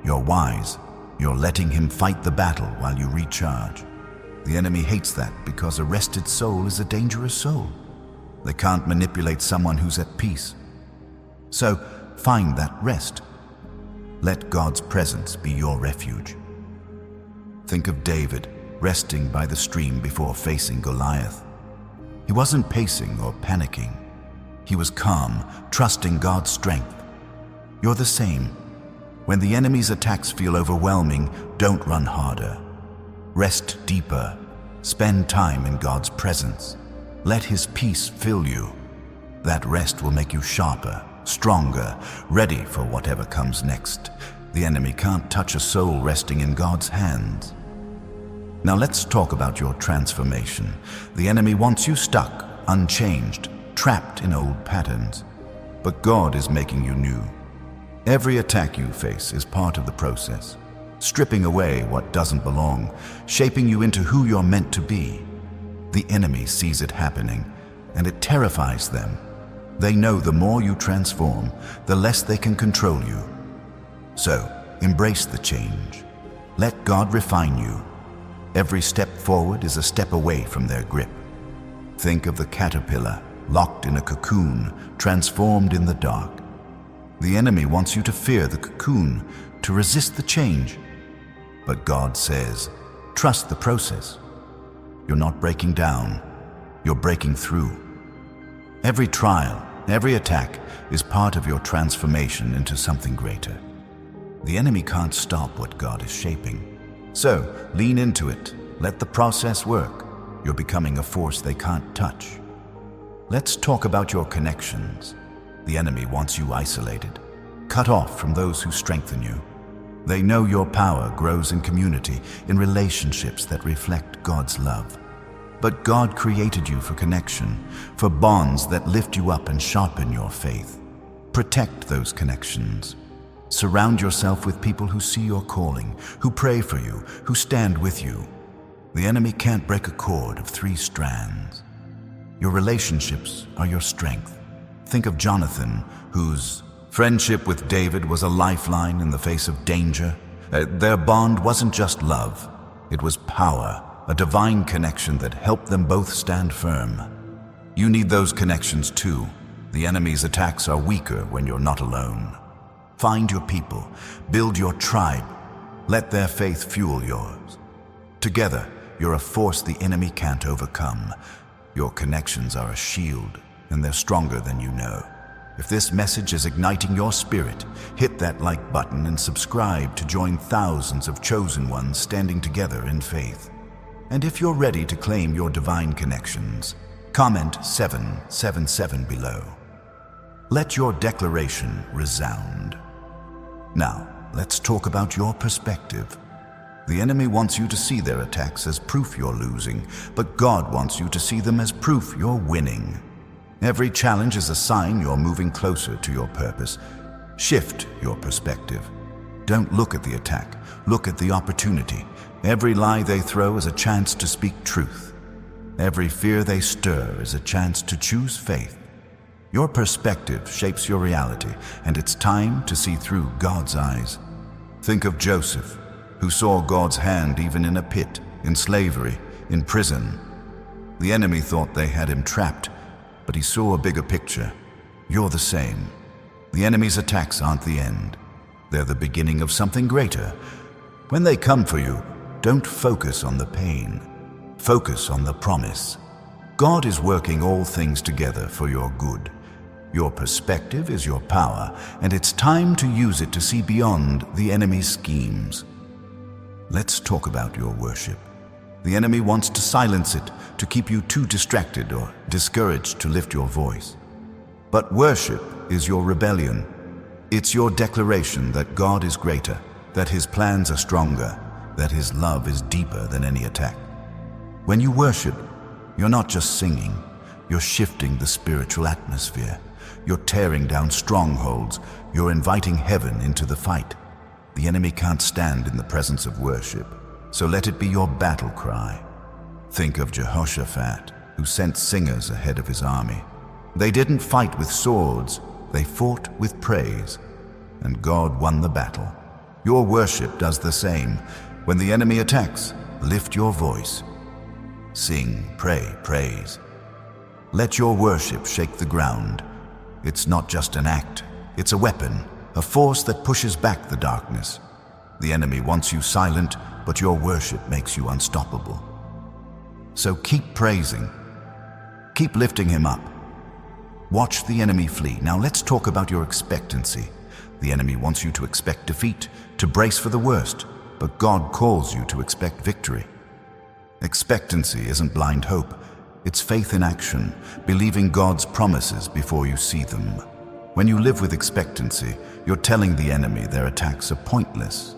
you're wise. You're letting Him fight the battle while you recharge. The enemy hates that because a rested soul is a dangerous soul. They can't manipulate someone who's at peace. So find that rest. Let God's presence be your refuge. Think of David resting by the stream before facing Goliath. He wasn't pacing or panicking. He was calm, trusting God's strength. You're the same. When the enemy's attacks feel overwhelming, don't run harder. Rest deeper. Spend time in God's presence. Let His peace fill you. That rest will make you sharper, stronger, ready for whatever comes next. The enemy can't touch a soul resting in God's hands. Now let's talk about your transformation. The enemy wants you stuck, unchanged, trapped in old patterns. But God is making you new. Every attack you face is part of the process, stripping away what doesn't belong, shaping you into who you're meant to be. The enemy sees it happening, and it terrifies them. They know the more you transform, the less they can control you. So, embrace the change. Let God refine you. Every step forward is a step away from their grip. Think of the caterpillar, locked in a cocoon, transformed in the dark. The enemy wants you to fear the cocoon, to resist the change. But God says, trust the process. You're not breaking down, you're breaking through. Every trial, every attack is part of your transformation into something greater. The enemy can't stop what God is shaping. So, lean into it, let the process work. You're becoming a force they can't touch. Let's talk about your connections. The enemy wants you isolated, cut off from those who strengthen you. They know your power grows in community, in relationships that reflect God's love. But God created you for connection, for bonds that lift you up and sharpen your faith. Protect those connections. Surround yourself with people who see your calling, who pray for you, who stand with you. The enemy can't break a cord of 3 strands. Your relationships are your strength. Think of Jonathan, whose friendship with David was a lifeline in the face of danger. Their bond wasn't just love, it was power, a divine connection that helped them both stand firm. You need those connections too. The enemy's attacks are weaker when you're not alone. Find your people, build your tribe, let their faith fuel yours. Together, you're a force the enemy can't overcome. Your connections are a shield, and they're stronger than you know. If this message is igniting your spirit, hit that like button and subscribe to join thousands of chosen ones standing together in faith. And if you're ready to claim your divine connections, comment 777 below. Let your declaration resound. Now, let's talk about your perspective. The enemy wants you to see their attacks as proof you're losing, but God wants you to see them as proof you're winning. Every challenge is a sign you're moving closer to your purpose. Shift your perspective. Don't look at the attack, look at the opportunity. Every lie they throw is a chance to speak truth. Every fear they stir is a chance to choose faith. Your perspective shapes your reality, and it's time to see through God's eyes. Think of Joseph, who saw God's hand even in a pit, in slavery, in prison. The enemy thought they had him trapped, but he saw a bigger picture. You're the same. The enemy's attacks aren't the end. They're the beginning of something greater. When they come for you, don't focus on the pain. Focus on the promise. God is working all things together for your good. Your perspective is your power, and it's time to use it to see beyond the enemy's schemes. Let's talk about your worship. The enemy wants to silence it, to keep you too distracted or discouraged to lift your voice. But worship is your rebellion. It's your declaration that God is greater, that His plans are stronger, that His love is deeper than any attack. When you worship, you're not just singing, you're shifting the spiritual atmosphere. You're tearing down strongholds, you're inviting heaven into the fight. The enemy can't stand in the presence of worship, so let it be your battle cry. Think of Jehoshaphat, who sent singers ahead of his army. They didn't fight with swords, they fought with praise, and God won the battle. Your worship does the same. When the enemy attacks, lift your voice. Sing, pray, praise. Let your worship shake the ground. It's not just an act, it's a weapon, a force that pushes back the darkness. The enemy wants you silent, but your worship makes you unstoppable. So keep praising. Keep lifting him up. Watch the enemy flee. Now let's talk about your expectancy. The enemy wants you to expect defeat, to brace for the worst, but God calls you to expect victory. Expectancy isn't blind hope. It's faith in action, believing God's promises before you see them. When you live with expectancy, you're telling the enemy their attacks are pointless.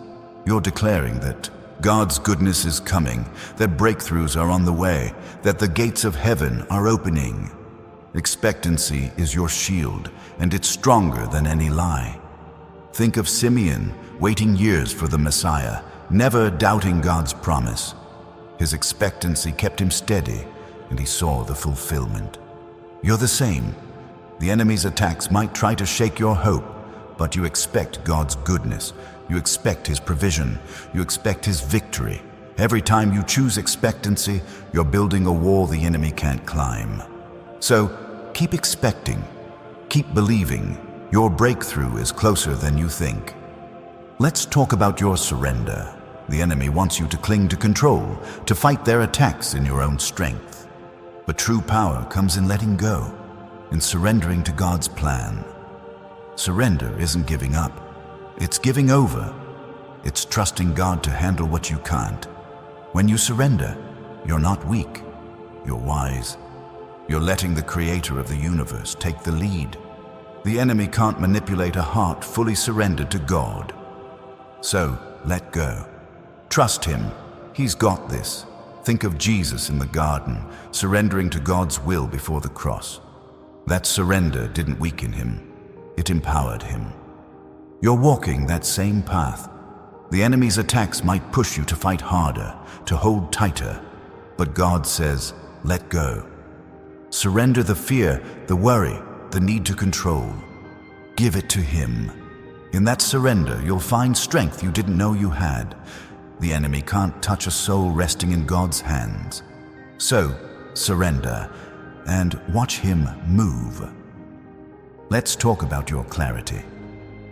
You're declaring that God's goodness is coming, that breakthroughs are on the way, that the gates of heaven are opening. Expectancy is your shield, and it's stronger than any lie. Think of Simeon, waiting years for the Messiah, never doubting God's promise. His expectancy kept him steady, and he saw the fulfillment. You're the same. The enemy's attacks might try to shake your hope, but you expect God's goodness. You expect His provision. You expect His victory. Every time you choose expectancy, you're building a wall the enemy can't climb. So keep expecting. Keep believing. Your breakthrough is closer than you think. Let's talk about your surrender. The enemy wants you to cling to control, to fight their attacks in your own strength. But true power comes in letting go, in surrendering to God's plan. Surrender isn't giving up. It's giving over. It's trusting God to handle what you can't. When you surrender, you're not weak. You're wise. You're letting the Creator of the universe take the lead. The enemy can't manipulate a heart fully surrendered to God. So, let go. Trust Him. He's got this. Think of Jesus in the garden, surrendering to God's will before the cross. That surrender didn't weaken Him. It empowered Him. You're walking that same path. The enemy's attacks might push you to fight harder, to hold tighter, but God says, let go. Surrender the fear, the worry, the need to control. Give it to Him. In that surrender, you'll find strength you didn't know you had. The enemy can't touch a soul resting in God's hands. So, surrender and watch Him move. Let's talk about your clarity.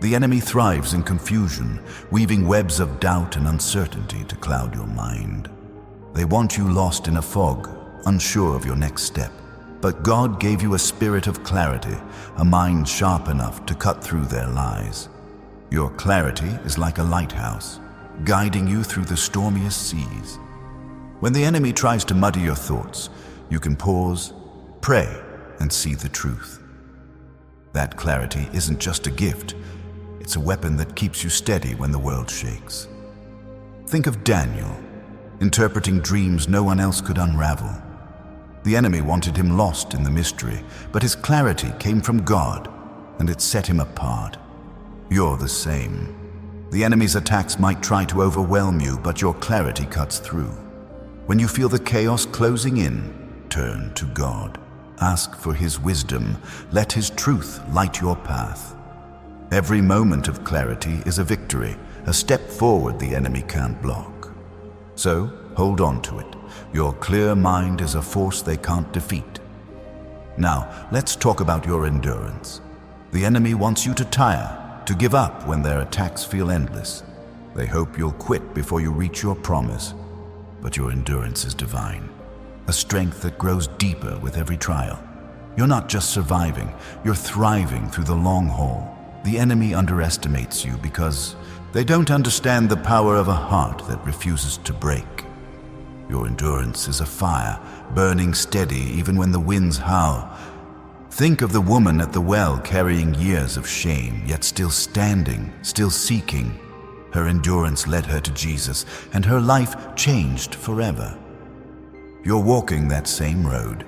The enemy thrives in confusion, weaving webs of doubt and uncertainty to cloud your mind. They want you lost in a fog, unsure of your next step. But God gave you a spirit of clarity, a mind sharp enough to cut through their lies. Your clarity is like a lighthouse, guiding you through the stormiest seas. When the enemy tries to muddy your thoughts, you can pause, pray, and see the truth. That clarity isn't just a gift. It's a weapon that keeps you steady when the world shakes. Think of Daniel, interpreting dreams no one else could unravel. The enemy wanted him lost in the mystery, but his clarity came from God, and it set him apart. You're the same. The enemy's attacks might try to overwhelm you, but your clarity cuts through. When you feel the chaos closing in, turn to God. Ask for His wisdom. Let His truth light your path. Every moment of clarity is a victory, a step forward the enemy can't block. So, hold on to it. Your clear mind is a force they can't defeat. Now, let's talk about your endurance. The enemy wants you to tire, to give up when their attacks feel endless. They hope you'll quit before you reach your promise. But your endurance is divine, a strength that grows deeper with every trial. You're not just surviving, you're thriving through the long haul. The enemy underestimates you because they don't understand the power of a heart that refuses to break. Your endurance is a fire, burning steady even when the winds howl. Think of the woman at the well carrying years of shame, yet still standing, still seeking. Her endurance led her to Jesus, and her life changed forever. You're walking that same road.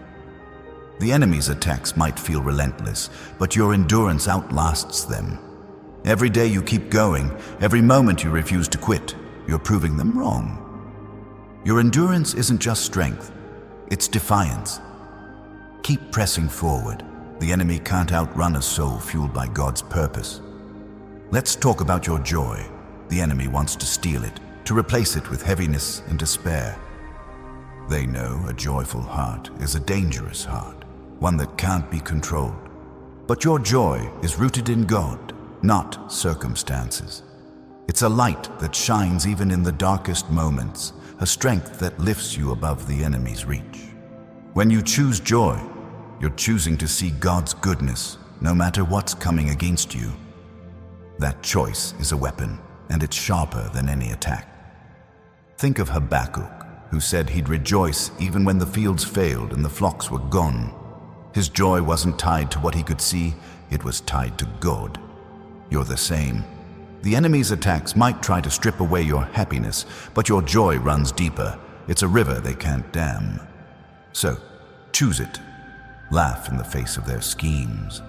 The enemy's attacks might feel relentless, but your endurance outlasts them. Every day you keep going, every moment you refuse to quit, you're proving them wrong. Your endurance isn't just strength, it's defiance. Keep pressing forward. The enemy can't outrun a soul fueled by God's purpose. Let's talk about your joy. The enemy wants to steal it, to replace it with heaviness and despair. They know a joyful heart is a dangerous heart, one that can't be controlled. But your joy is rooted in God, not circumstances. It's a light that shines even in the darkest moments, a strength that lifts you above the enemy's reach. When you choose joy, you're choosing to see God's goodness, no matter what's coming against you. That choice is a weapon, and it's sharper than any attack. Think of Habakkuk, who said he'd rejoice even when the fields failed and the flocks were gone. His joy wasn't tied to what he could see, it was tied to God. You're the same. The enemy's attacks might try to strip away your happiness, but your joy runs deeper. It's a river they can't dam. So, choose it. Laugh in the face of their schemes.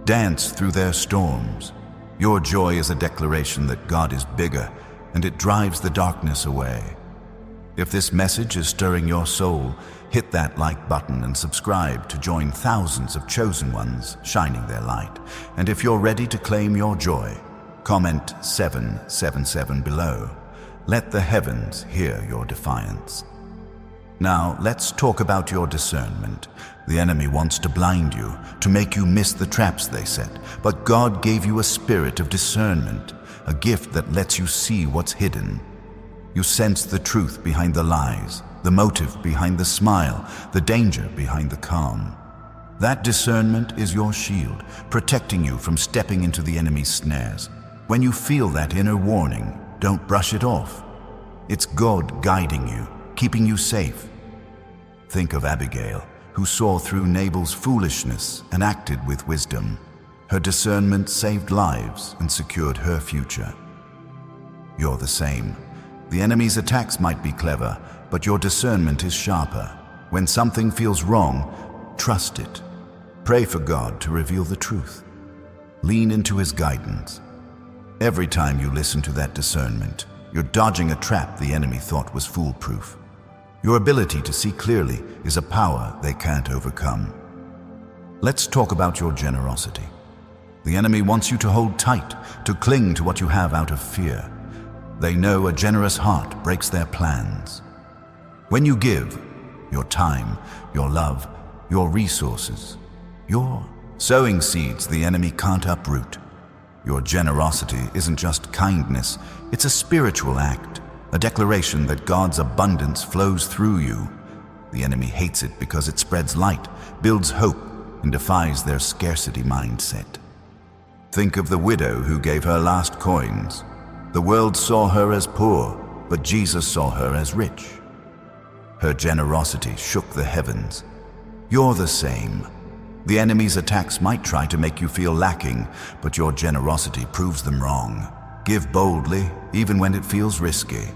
Dance through their storms. Your joy is a declaration that God is bigger, and it drives the darkness away. If this message is stirring your soul, hit that like button and subscribe to join thousands of chosen ones shining their light. And if you're ready to claim your joy, comment 777 below. Let the heavens hear your defiance. Now, let's talk about your discernment. The enemy wants to blind you, to make you miss the traps they set. But God gave you a spirit of discernment, a gift that lets you see what's hidden. You sense the truth behind the lies, the motive behind the smile, the danger behind the calm. That discernment is your shield, protecting you from stepping into the enemy's snares. When you feel that inner warning, don't brush it off. It's God guiding you, keeping you safe. Think of Abigail, who saw through Nabal's foolishness and acted with wisdom. Her discernment saved lives and secured her future. You're the same. The enemy's attacks might be clever, but your discernment is sharper. When something feels wrong, trust it. Pray for God to reveal the truth. Lean into His guidance. Every time you listen to that discernment, you're dodging a trap the enemy thought was foolproof. Your ability to see clearly is a power they can't overcome. Let's talk about your generosity. The enemy wants you to hold tight, to cling to what you have out of fear. They know a generous heart breaks their plans. When you give, your time, your love, your resources, you're sowing seeds the enemy can't uproot. Your generosity isn't just kindness, it's a spiritual act, a declaration that God's abundance flows through you. The enemy hates it because it spreads light, builds hope, and defies their scarcity mindset. Think of the widow who gave her last coins. The world saw her as poor, but Jesus saw her as rich. Her generosity shook the heavens. You're the same. The enemy's attacks might try to make you feel lacking, but your generosity proves them wrong. Give boldly, even when it feels risky.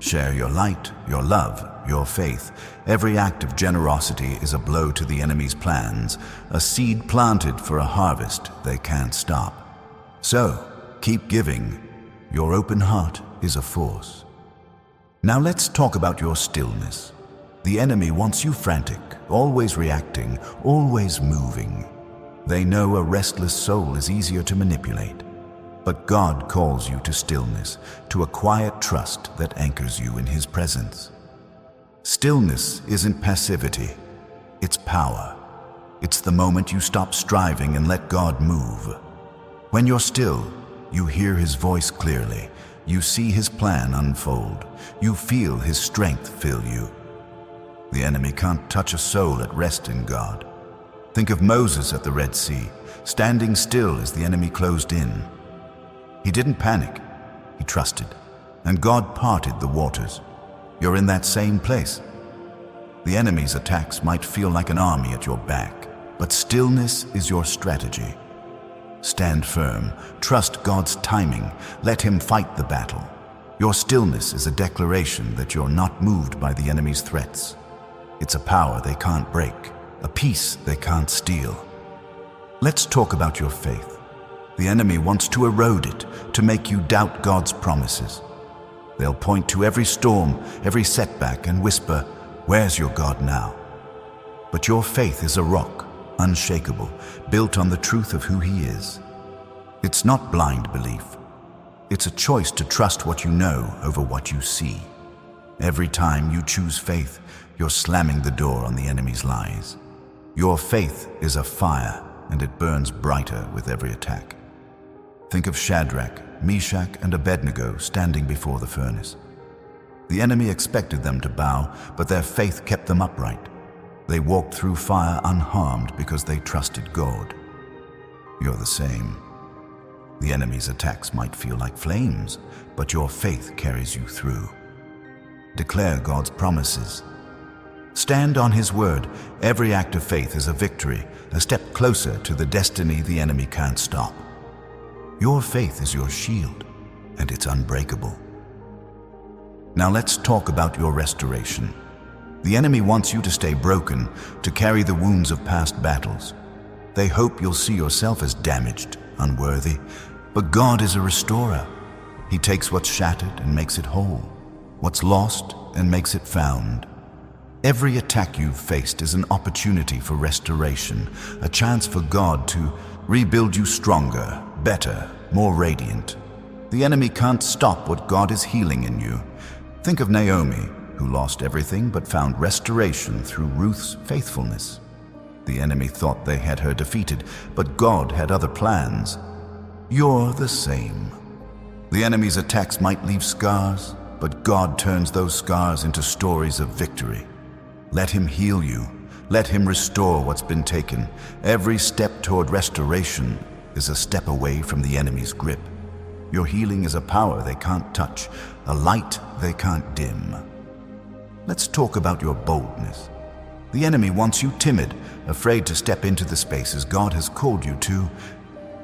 Share your light, your love, your faith. Every act of generosity is a blow to the enemy's plans, a seed planted for a harvest they can't stop. So, keep giving. Your open heart is a force. Now let's talk about your stillness. The enemy wants you frantic, always reacting, always moving. They know a restless soul is easier to manipulate. But God calls you to stillness, to a quiet trust that anchors you in His presence. Stillness isn't passivity, it's power. It's the moment you stop striving and let God move. When you're still, you hear His voice clearly, you see His plan unfold, you feel His strength fill you. The enemy can't touch a soul at rest in God. Think of Moses at the Red Sea, standing still as the enemy closed in. He didn't panic, he trusted, and God parted the waters. You're in that same place. The enemy's attacks might feel like an army at your back, but stillness is your strategy. Stand firm, trust God's timing, let Him fight the battle. Your stillness is a declaration that you're not moved by the enemy's threats. It's a power they can't break, a peace they can't steal. Let's talk about your faith. The enemy wants to erode it, to make you doubt God's promises. They'll point to every storm, every setback, and whisper, "Where's your God now?" But your faith is a rock, unshakable, built on the truth of who He is. It's not blind belief. It's a choice to trust what you know over what you see. Every time you choose faith, you're slamming the door on the enemy's lies. Your faith is a fire, and it burns brighter with every attack. Think of Shadrach, Meshach, and Abednego standing before the furnace. The enemy expected them to bow, but their faith kept them upright. They walked through fire unharmed because they trusted God. You're the same. The enemy's attacks might feel like flames, but your faith carries you through. Declare God's promises. Stand on His word. Every act of faith is a victory, a step closer to the destiny the enemy can't stop. Your faith is your shield, and it's unbreakable. Now let's talk about your restoration. The enemy wants you to stay broken, to carry the wounds of past battles. They hope you'll see yourself as damaged, unworthy, but God is a restorer. He takes what's shattered and makes it whole, what's lost and makes it found. Every attack you've faced is an opportunity for restoration, a chance for God to rebuild you stronger, better, more radiant. The enemy can't stop what God is healing in you. Think of Naomi, who lost everything but found restoration through Ruth's faithfulness. The enemy thought they had her defeated, but God had other plans. You're the same. The enemy's attacks might leave scars, but God turns those scars into stories of victory. Let Him heal you. Let Him restore what's been taken. Every step toward restoration is a step away from the enemy's grip. Your healing is a power they can't touch, a light they can't dim. Let's talk about your boldness. The enemy wants you timid, afraid to step into the spaces God has called you to.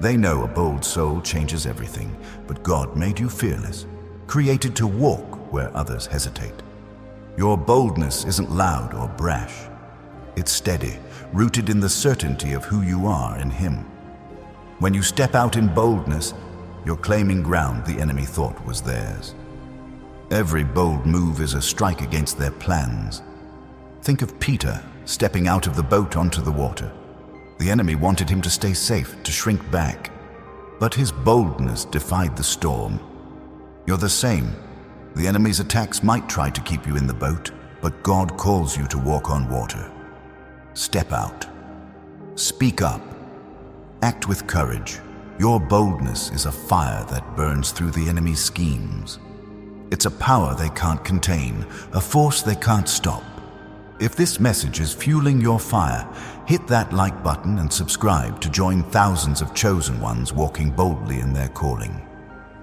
They know a bold soul changes everything, but God made you fearless, created to walk where others hesitate. Your boldness isn't loud or brash. It's steady, rooted in the certainty of who you are in Him. When you step out in boldness, you're claiming ground the enemy thought was theirs. Every bold move is a strike against their plans. Think of Peter stepping out of the boat onto the water. The enemy wanted him to stay safe, to shrink back. But his boldness defied the storm. You're the same. The enemy's attacks might try to keep you in the boat, but God calls you to walk on water. Step out. Speak up. Act with courage. Your boldness is a fire that burns through the enemy's schemes. It's a power they can't contain, a force they can't stop. If this message is fueling your fire, hit that like button and subscribe to join thousands of chosen ones walking boldly in their calling.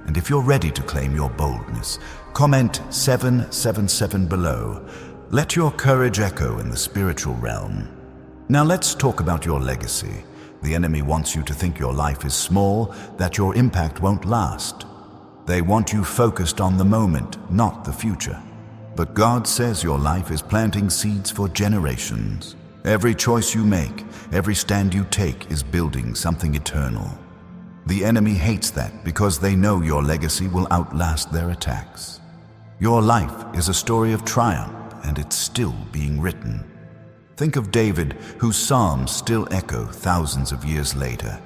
And if you're ready to claim your boldness, comment 777 below. Let your courage echo in the spiritual realm. Now let's talk about your legacy. The enemy wants you to think your life is small, that your impact won't last. They want you focused on the moment, not the future. But God says your life is planting seeds for generations. Every choice you make, every stand you take is building something eternal. The enemy hates that because they know your legacy will outlast their attacks. Your life is a story of triumph, and it's still being written. Think of David, whose psalms still echo thousands of years later.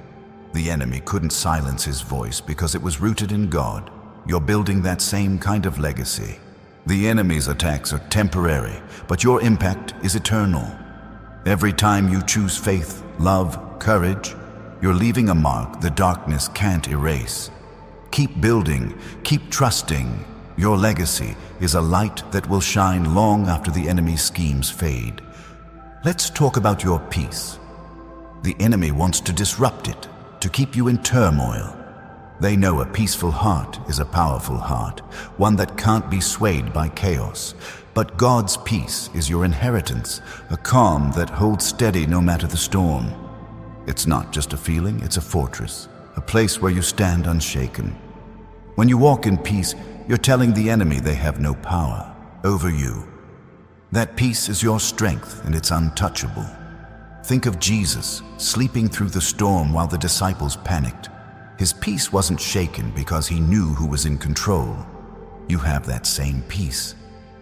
The enemy couldn't silence his voice because it was rooted in God. You're building that same kind of legacy. The enemy's attacks are temporary, but your impact is eternal. Every time you choose faith, love, courage, you're leaving a mark the darkness can't erase. Keep building, keep trusting. Your legacy is a light that will shine long after the enemy's schemes fade. Let's talk about your peace. The enemy wants to disrupt it, to keep you in turmoil. They know a peaceful heart is a powerful heart, one that can't be swayed by chaos. But God's peace is your inheritance, a calm that holds steady no matter the storm. It's not just a feeling, it's a fortress, a place where you stand unshaken. When you walk in peace, you're telling the enemy they have no power over you. That peace is your strength, and it's untouchable. Think of Jesus sleeping through the storm while the disciples panicked. His peace wasn't shaken because he knew who was in control. You have that same peace.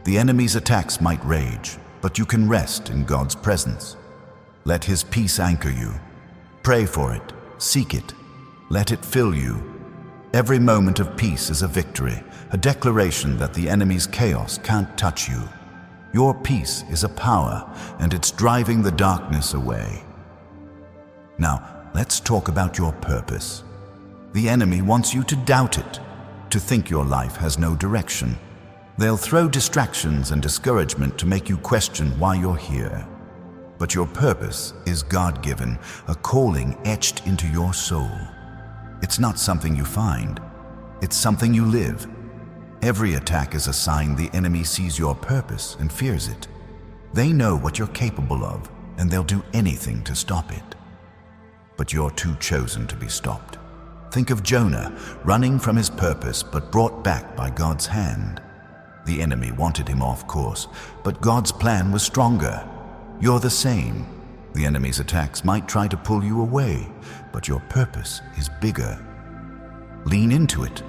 The enemy's attacks might rage, but you can rest in God's presence. Let his peace anchor you. Pray for it, seek it, let it fill you. Every moment of peace is a victory, a declaration that the enemy's chaos can't touch you. Your peace is a power, and it's driving the darkness away. Now, let's talk about your purpose. The enemy wants you to doubt it, to think your life has no direction. They'll throw distractions and discouragement to make you question why you're here. But your purpose is God-given, a calling etched into your soul. It's not something you find, it's something you live. Every attack is a sign the enemy sees your purpose and fears it. They know what you're capable of, and they'll do anything to stop it. But you're too chosen to be stopped. Think of Jonah, running from his purpose but brought back by God's hand. The enemy wanted him off course, but God's plan was stronger. You're the same. The enemy's attacks might try to pull you away, but your purpose is bigger. Lean into it.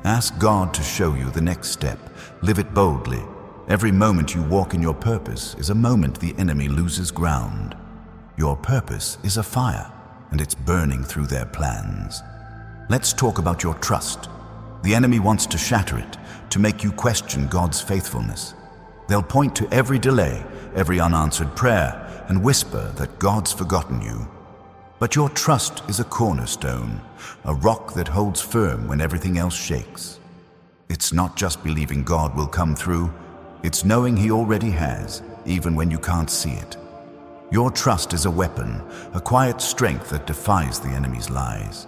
Ask God to show you the next step. Live it boldly. Every moment you walk in your purpose is a moment the enemy loses ground. Your purpose is a fire, and it's burning through their plans. Let's talk about your trust. The enemy wants to shatter it, to make you question God's faithfulness. They'll point to every delay, every unanswered prayer, and whisper that God's forgotten you. But your trust is a cornerstone, a rock that holds firm when everything else shakes. It's not just believing God will come through, it's knowing He already has, even when you can't see it. Your trust is a weapon, a quiet strength that defies the enemy's lies.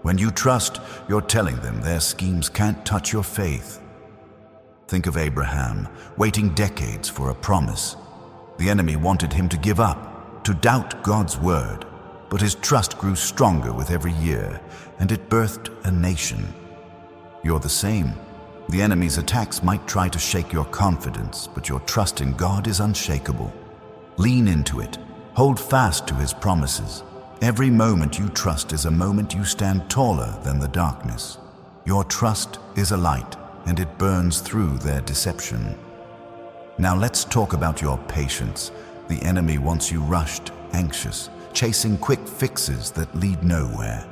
When you trust, you're telling them their schemes can't touch your faith. Think of Abraham, waiting decades for a promise. The enemy wanted him to give up, to doubt God's word. But his trust grew stronger with every year, and it birthed a nation. You're the same. The enemy's attacks might try to shake your confidence, but your trust in God is unshakable. Lean into it. Hold fast to His promises. Every moment you trust is a moment you stand taller than the darkness. Your trust is a light, and it burns through their deception. Now let's talk about your patience. The enemy wants you rushed, anxious, chasing quick fixes that lead nowhere.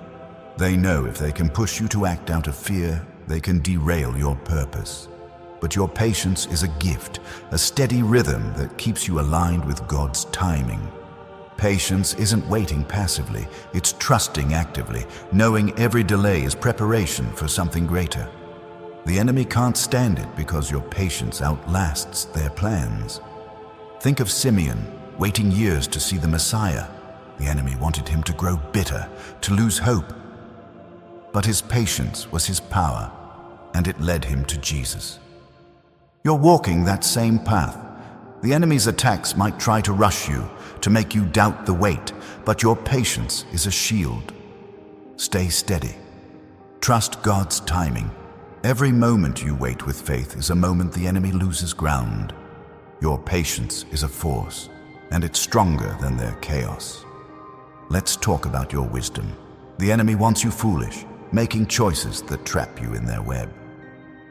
They know if they can push you to act out of fear, they can derail your purpose. But your patience is a gift, a steady rhythm that keeps you aligned with God's timing. Patience isn't waiting passively, it's trusting actively, knowing every delay is preparation for something greater. The enemy can't stand it because your patience outlasts their plans. Think of Simeon, waiting years to see the Messiah. The enemy wanted him to grow bitter, to lose hope. But his patience was his power, and it led him to Jesus. You're walking that same path. The enemy's attacks might try to rush you, to make you doubt the weight, but your patience is a shield. Stay steady. Trust God's timing. Every moment you wait with faith is a moment the enemy loses ground. Your patience is a force, and it's stronger than their chaos. Let's talk about your wisdom. The enemy wants you foolish, making choices that trap you in their web.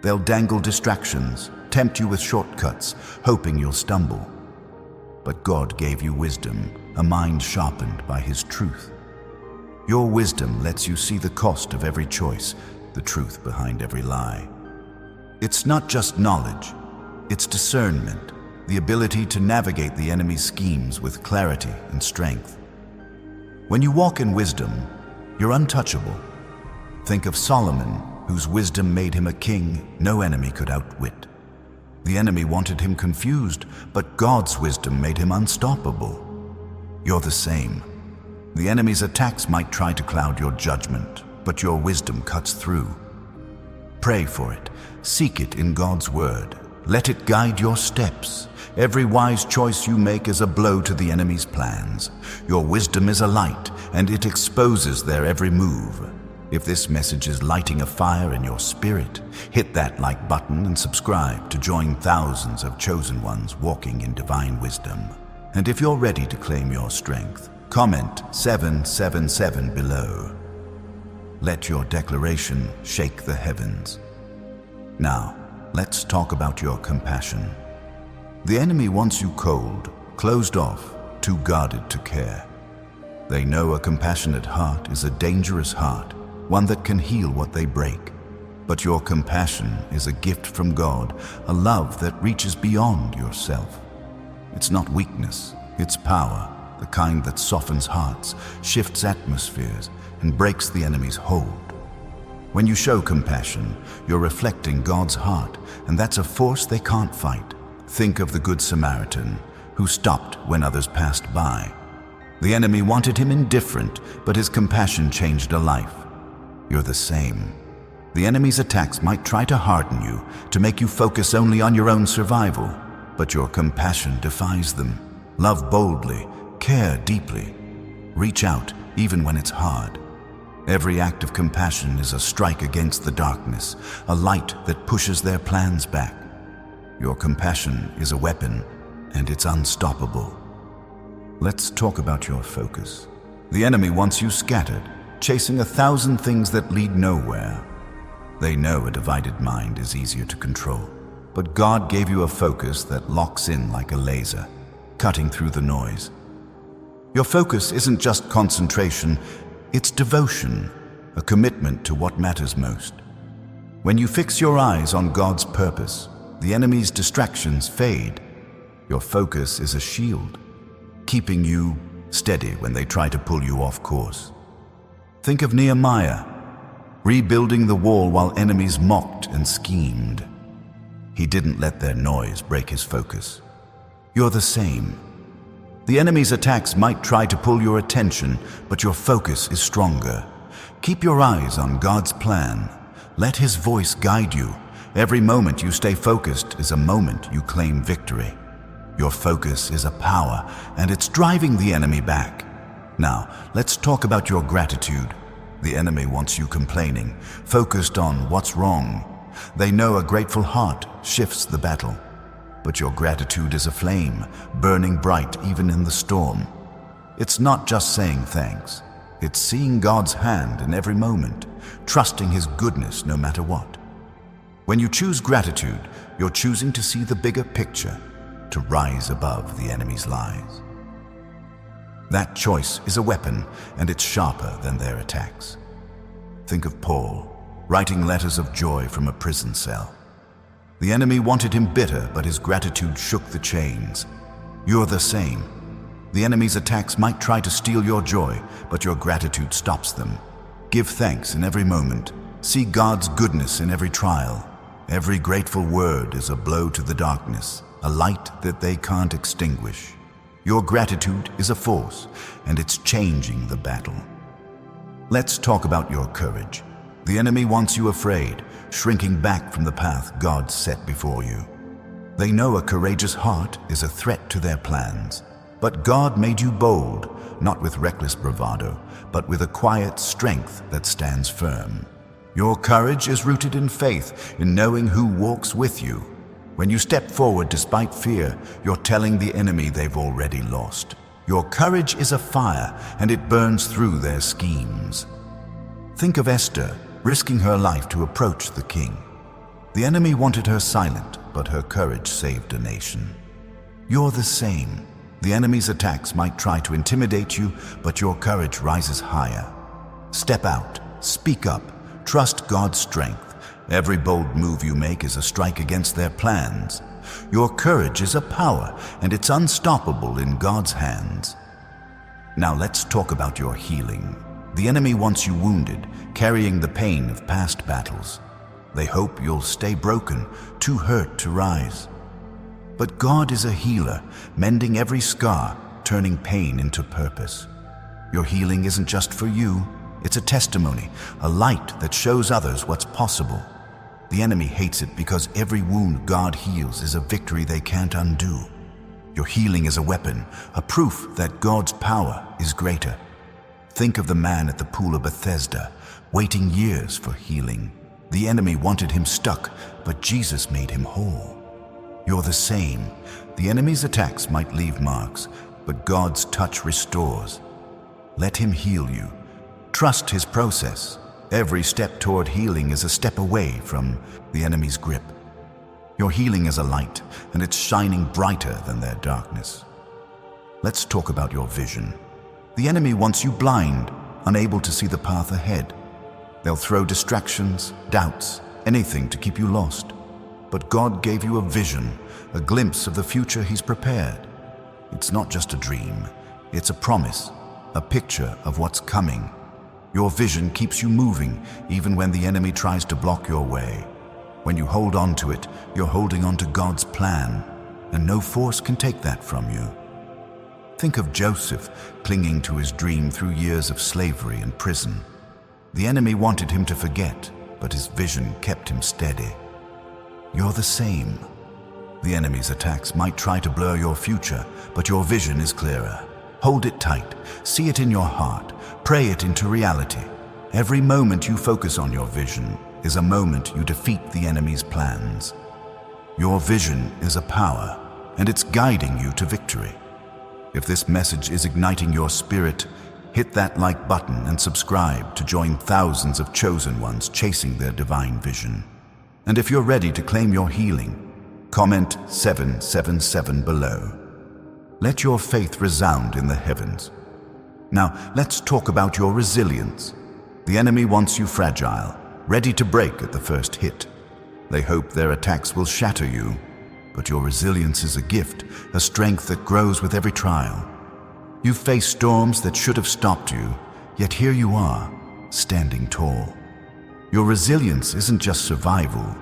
They'll dangle distractions, tempt you with shortcuts, hoping you'll stumble. But God gave you wisdom, a mind sharpened by His truth. Your wisdom lets you see the cost of every choice, the truth behind every lie. It's not just knowledge, it's discernment, the ability to navigate the enemy's schemes with clarity and strength. When you walk in wisdom, you're untouchable. Think of Solomon, whose wisdom made him a king no enemy could outwit. The enemy wanted him confused, but God's wisdom made him unstoppable. You're the same. The enemy's attacks might try to cloud your judgment, but your wisdom cuts through. Pray for it. Seek it in God's word. Let it guide your steps. Every wise choice you make is a blow to the enemy's plans. Your wisdom is a light, and it exposes their every move. If this message is lighting a fire in your spirit, hit that like button and subscribe to join thousands of chosen ones walking in divine wisdom. And if you're ready to claim your strength, comment 777 below. Let your declaration shake the heavens. Now, let's talk about your compassion. The enemy wants you cold, closed off, too guarded to care. They know a compassionate heart is a dangerous heart, one that can heal what they break. But your compassion is a gift from God, a love that reaches beyond yourself. It's not weakness, it's power, the kind that softens hearts, shifts atmospheres, and breaks the enemy's hold. When you show compassion, you're reflecting God's heart, and that's a force they can't fight. Think of the Good Samaritan, who stopped when others passed by. The enemy wanted him indifferent, but his compassion changed a life. You're the same. The enemy's attacks might try to harden you, to make you focus only on your own survival, but your compassion defies them. Love boldly, care deeply. Reach out even when it's hard. Every act of compassion is a strike against the darkness, a light that pushes their plans back. Your compassion is a weapon, and it's unstoppable. Let's talk about your focus. The enemy wants you scattered, chasing 1,000 things that lead nowhere. They know a divided mind is easier to control, but God gave you a focus that locks in like a laser, cutting through the noise. Your focus isn't just concentration, it's devotion, a commitment to what matters most. When you fix your eyes on God's purpose, the enemy's distractions fade. Your focus is a shield, keeping you steady when they try to pull you off course. Think of Nehemiah, rebuilding the wall while enemies mocked and schemed. He didn't let their noise break his focus. You're the same. The enemy's attacks might try to pull your attention, but your focus is stronger. Keep your eyes on God's plan. Let His voice guide you. Every moment you stay focused is a moment you claim victory. Your focus is a power, and it's driving the enemy back. Now, let's talk about your gratitude. The enemy wants you complaining, focused on what's wrong. They know a grateful heart shifts the battle. But your gratitude is a flame, burning bright even in the storm. It's not just saying thanks. It's seeing God's hand in every moment, trusting His goodness no matter what. When you choose gratitude, you're choosing to see the bigger picture, to rise above the enemy's lies. That choice is a weapon, and it's sharper than their attacks. Think of Paul, writing letters of joy from a prison cell. The enemy wanted him bitter, but his gratitude shook the chains. You're the same. The enemy's attacks might try to steal your joy, but your gratitude stops them. Give thanks in every moment. See God's goodness in every trial. Every grateful word is a blow to the darkness, a light that they can't extinguish. Your gratitude is a force, and it's changing the battle. Let's talk about your courage. The enemy wants you afraid, shrinking back from the path God set before you. They know a courageous heart is a threat to their plans. But God made you bold, not with reckless bravado, but with a quiet strength that stands firm. Your courage is rooted in faith, in knowing who walks with you. When you step forward despite fear, you're telling the enemy they've already lost. Your courage is a fire, and it burns through their schemes. Think of Esther, risking her life to approach the king. The enemy wanted her silent, but her courage saved a nation. You're the same. The enemy's attacks might try to intimidate you, but your courage rises higher. Step out, speak up, trust God's strength. Every bold move you make is a strike against their plans. Your courage is a power, and it's unstoppable in God's hands. Now let's talk about your healing. The enemy wants you wounded, carrying the pain of past battles. They hope you'll stay broken, too hurt to rise. But God is a healer, mending every scar, turning pain into purpose. Your healing isn't just for you, it's a testimony, a light that shows others what's possible. The enemy hates it because every wound God heals is a victory they can't undo. Your healing is a weapon, a proof that God's power is greater. Think of the man at the pool of Bethesda, waiting years for healing. The enemy wanted him stuck, but Jesus made him whole. You're the same. The enemy's attacks might leave marks, but God's touch restores. Let him heal you. Trust his process. Every step toward healing is a step away from the enemy's grip. Your healing is a light, and it's shining brighter than their darkness. Let's talk about your vision. The enemy wants you blind, unable to see the path ahead. They'll throw distractions, doubts, anything to keep you lost. But God gave you a vision, a glimpse of the future He's prepared. It's not just a dream, it's a promise, a picture of what's coming. Your vision keeps you moving, even when the enemy tries to block your way. When you hold on to it, you're holding on to God's plan, and no force can take that from you. Think of Joseph clinging to his dream through years of slavery and prison. The enemy wanted him to forget, but his vision kept him steady. You're the same. The enemy's attacks might try to blur your future, but your vision is clearer. Hold it tight, see it in your heart, pray it into reality. Every moment you focus on your vision is a moment you defeat the enemy's plans. Your vision is a power, and it's guiding you to victory. If this message is igniting your spirit, hit that like button and subscribe to join thousands of chosen ones chasing their divine vision. And if you're ready to claim your healing, comment 777 below. Let your faith resound in the heavens. Now, let's talk about your resilience. The enemy wants you fragile, ready to break at the first hit. They hope their attacks will shatter you, but your resilience is a gift, a strength that grows with every trial. You've faced storms that should have stopped you, yet here you are, standing tall. Your resilience isn't just survival,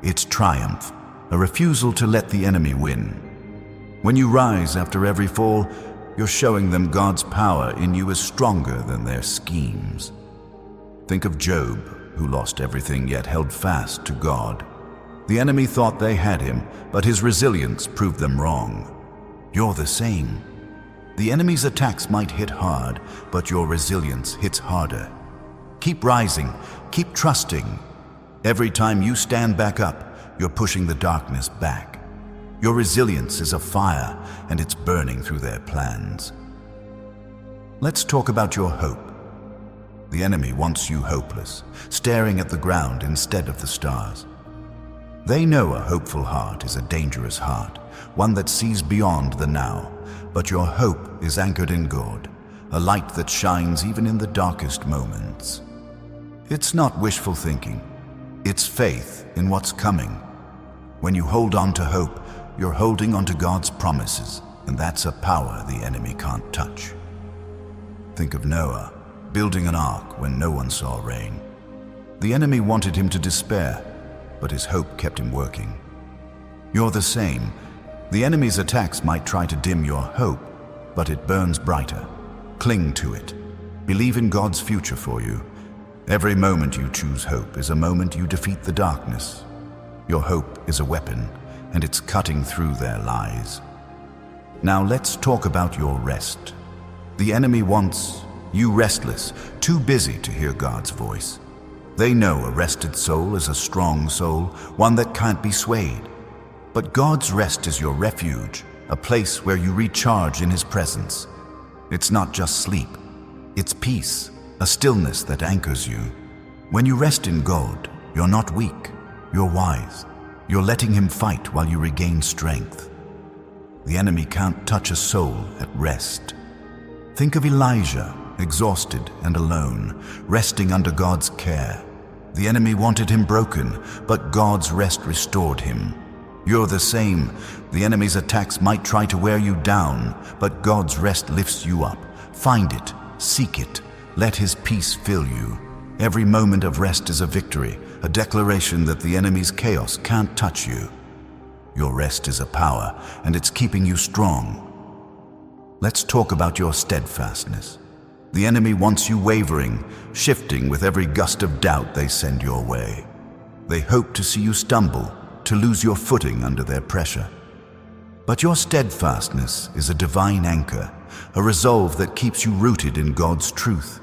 it's triumph, a refusal to let the enemy win. When you rise after every fall, you're showing them God's power in you is stronger than their schemes. Think of Job, who lost everything yet held fast to God. The enemy thought they had him, but his resilience proved them wrong. You're the same. The enemy's attacks might hit hard, but your resilience hits harder. Keep rising, keep trusting. Every time you stand back up, you're pushing the darkness back. Your resilience is a fire, and it's burning through their plans. Let's talk about your hope. The enemy wants you hopeless, staring at the ground instead of the stars. They know a hopeful heart is a dangerous heart, one that sees beyond the now, but your hope is anchored in God, a light that shines even in the darkest moments. It's not wishful thinking, it's faith in what's coming. When you hold on to hope, you're holding on to God's promises, and that's a power the enemy can't touch. Think of Noah, building an ark when no one saw rain. The enemy wanted him to despair, but his hope kept him working. You're the same. The enemy's attacks might try to dim your hope, but it burns brighter. Cling to it. Believe in God's future for you. Every moment you choose hope is a moment you defeat the darkness. Your hope is a weapon, and it's cutting through their lies. Now let's talk about your rest. The enemy wants you restless, too busy to hear God's voice. They know a rested soul is a strong soul, one that can't be swayed. But God's rest is your refuge, a place where you recharge in His presence. It's not just sleep, it's peace, a stillness that anchors you. When you rest in God, you're not weak, you're wise. You're letting Him fight while you regain strength. The enemy can't touch a soul at rest. Think of Elijah, exhausted and alone, resting under God's care. The enemy wanted him broken, but God's rest restored him. You're the same. The enemy's attacks might try to wear you down, but God's rest lifts you up. Find it, seek it, let His peace fill you. Every moment of rest is a victory, a declaration that the enemy's chaos can't touch you. Your rest is a power, and it's keeping you strong. Let's talk about your steadfastness. The enemy wants you wavering, shifting with every gust of doubt they send your way. They hope to see you stumble, to lose your footing under their pressure. But your steadfastness is a divine anchor, a resolve that keeps you rooted in God's truth.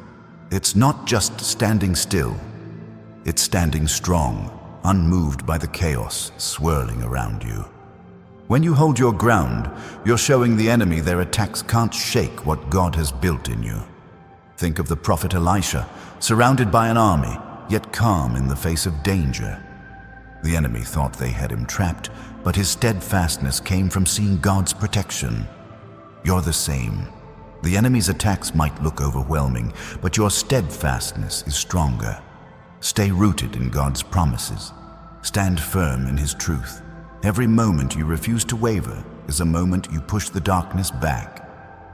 It's not just standing still, it's standing strong, unmoved by the chaos swirling around you. When you hold your ground, you're showing the enemy their attacks can't shake what God has built in you. Think of the prophet Elisha, surrounded by an army, yet calm in the face of danger. The enemy thought they had him trapped, but his steadfastness came from seeing God's protection. You're the same. The enemy's attacks might look overwhelming, but your steadfastness is stronger. Stay rooted in God's promises. Stand firm in His truth. Every moment you refuse to waver is a moment you push the darkness back.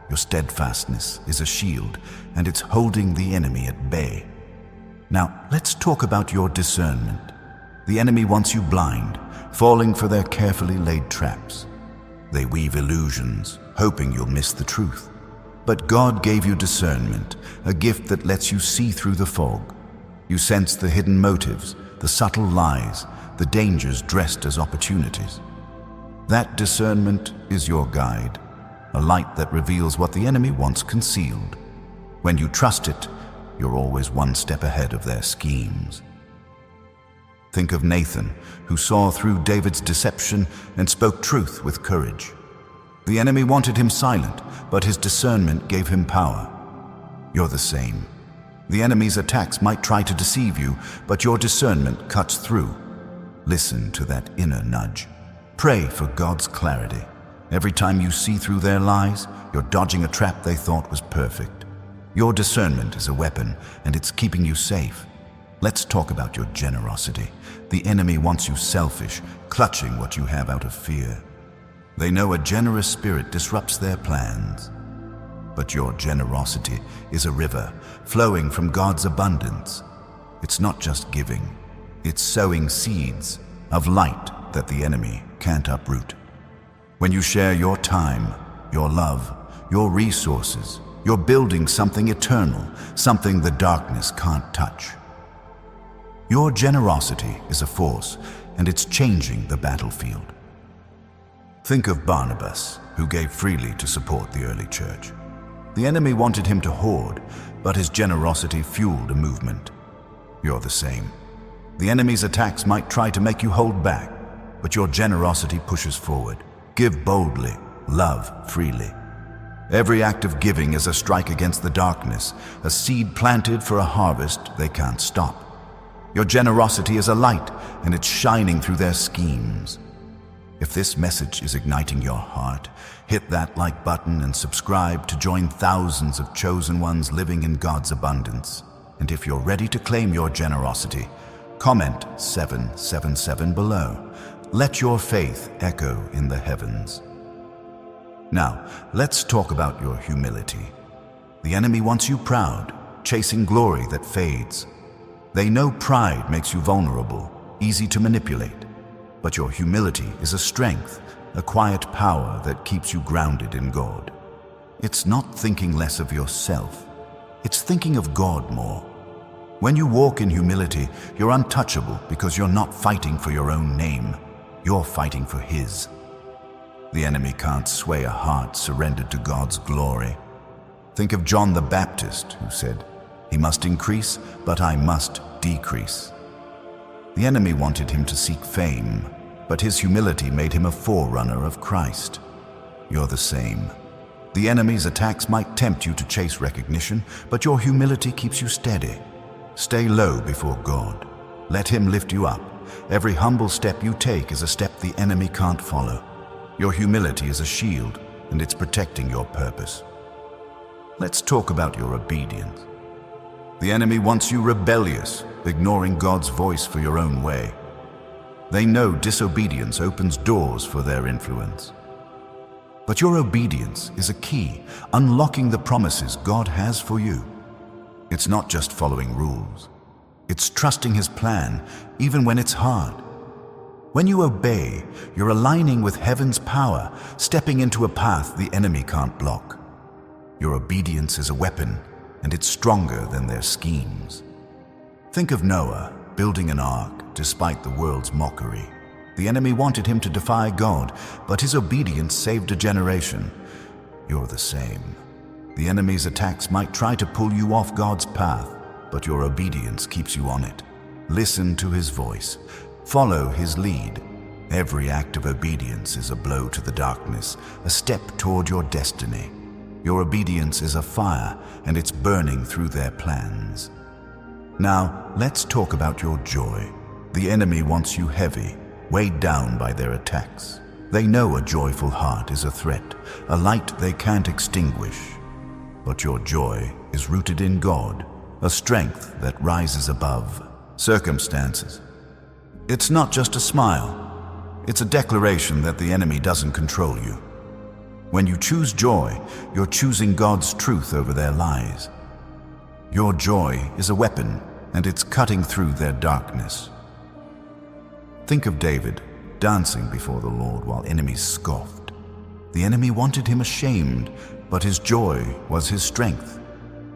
Your steadfastness is a shield, and it's holding the enemy at bay. Now, let's talk about your discernment. The enemy wants you blind, falling for their carefully laid traps. They weave illusions, hoping you'll miss the truth. But God gave you discernment, a gift that lets you see through the fog. You sense the hidden motives, the subtle lies, the dangers dressed as opportunities. That discernment is your guide, a light that reveals what the enemy wants concealed. When you trust it, you're always one step ahead of their schemes. Think of Nathan, who saw through David's deception and spoke truth with courage. The enemy wanted him silent, but his discernment gave him power. You're the same. The enemy's attacks might try to deceive you, but your discernment cuts through. Listen to that inner nudge. Pray for God's clarity. Every time you see through their lies, you're dodging a trap they thought was perfect. Your discernment is a weapon, and it's keeping you safe. Let's talk about your generosity. The enemy wants you selfish, clutching what you have out of fear. They know a generous spirit disrupts their plans. But your generosity is a river flowing from God's abundance. It's not just giving. It's sowing seeds of light that the enemy can't uproot. When you share your time, your love, your resources, you're building something eternal, something the darkness can't touch. Your generosity is a force, and it's changing the battlefield. Think of Barnabas, who gave freely to support the early church. The enemy wanted him to hoard, but his generosity fueled a movement. You're the same. The enemy's attacks might try to make you hold back, but your generosity pushes forward. Give boldly, love freely. Every act of giving is a strike against the darkness, a seed planted for a harvest they can't stop. Your generosity is a light, and it's shining through their schemes. If this message is igniting your heart, hit that like button and subscribe to join thousands of chosen ones living in God's abundance. And if you're ready to claim your generosity, comment 777 below. Let your faith echo in the heavens. Now, let's talk about your humility. The enemy wants you proud, chasing glory that fades. They know pride makes you vulnerable, easy to manipulate. But your humility is a strength, a quiet power that keeps you grounded in God. It's not thinking less of yourself. It's thinking of God more. When you walk in humility, you're untouchable because you're not fighting for your own name. You're fighting for His. The enemy can't sway a heart surrendered to God's glory. Think of John the Baptist, who said, "He must increase, but I must decrease." The enemy wanted him to seek fame, but his humility made him a forerunner of Christ. You're the same. The enemy's attacks might tempt you to chase recognition, but your humility keeps you steady. Stay low before God. Let Him lift you up. Every humble step you take is a step the enemy can't follow. Your humility is a shield, and it's protecting your purpose. Let's talk about your obedience. The enemy wants you rebellious, ignoring God's voice for your own way. They know disobedience opens doors for their influence. But your obedience is a key, unlocking the promises God has for you. It's not just following rules. It's trusting His plan, even when it's hard. When you obey, you're aligning with heaven's power, stepping into a path the enemy can't block. Your obedience is a weapon, and it's stronger than their schemes. Think of Noah, building an ark despite the world's mockery. The enemy wanted him to defy God, but his obedience saved a generation. You're the same. The enemy's attacks might try to pull you off God's path, but your obedience keeps you on it. Listen to his voice. Follow his lead. Every act of obedience is a blow to the darkness, a step toward your destiny. Your obedience is a fire, and it's burning through their plans. Now, let's talk about your joy. The enemy wants you heavy, weighed down by their attacks. They know a joyful heart is a threat, a light they can't extinguish. But your joy is rooted in God, a strength that rises above circumstances. It's not just a smile. It's a declaration that the enemy doesn't control you. When you choose joy, you're choosing God's truth over their lies. Your joy is a weapon, and it's cutting through their darkness. Think of David dancing before the Lord while enemies scoffed. The enemy wanted him ashamed, but his joy was his strength.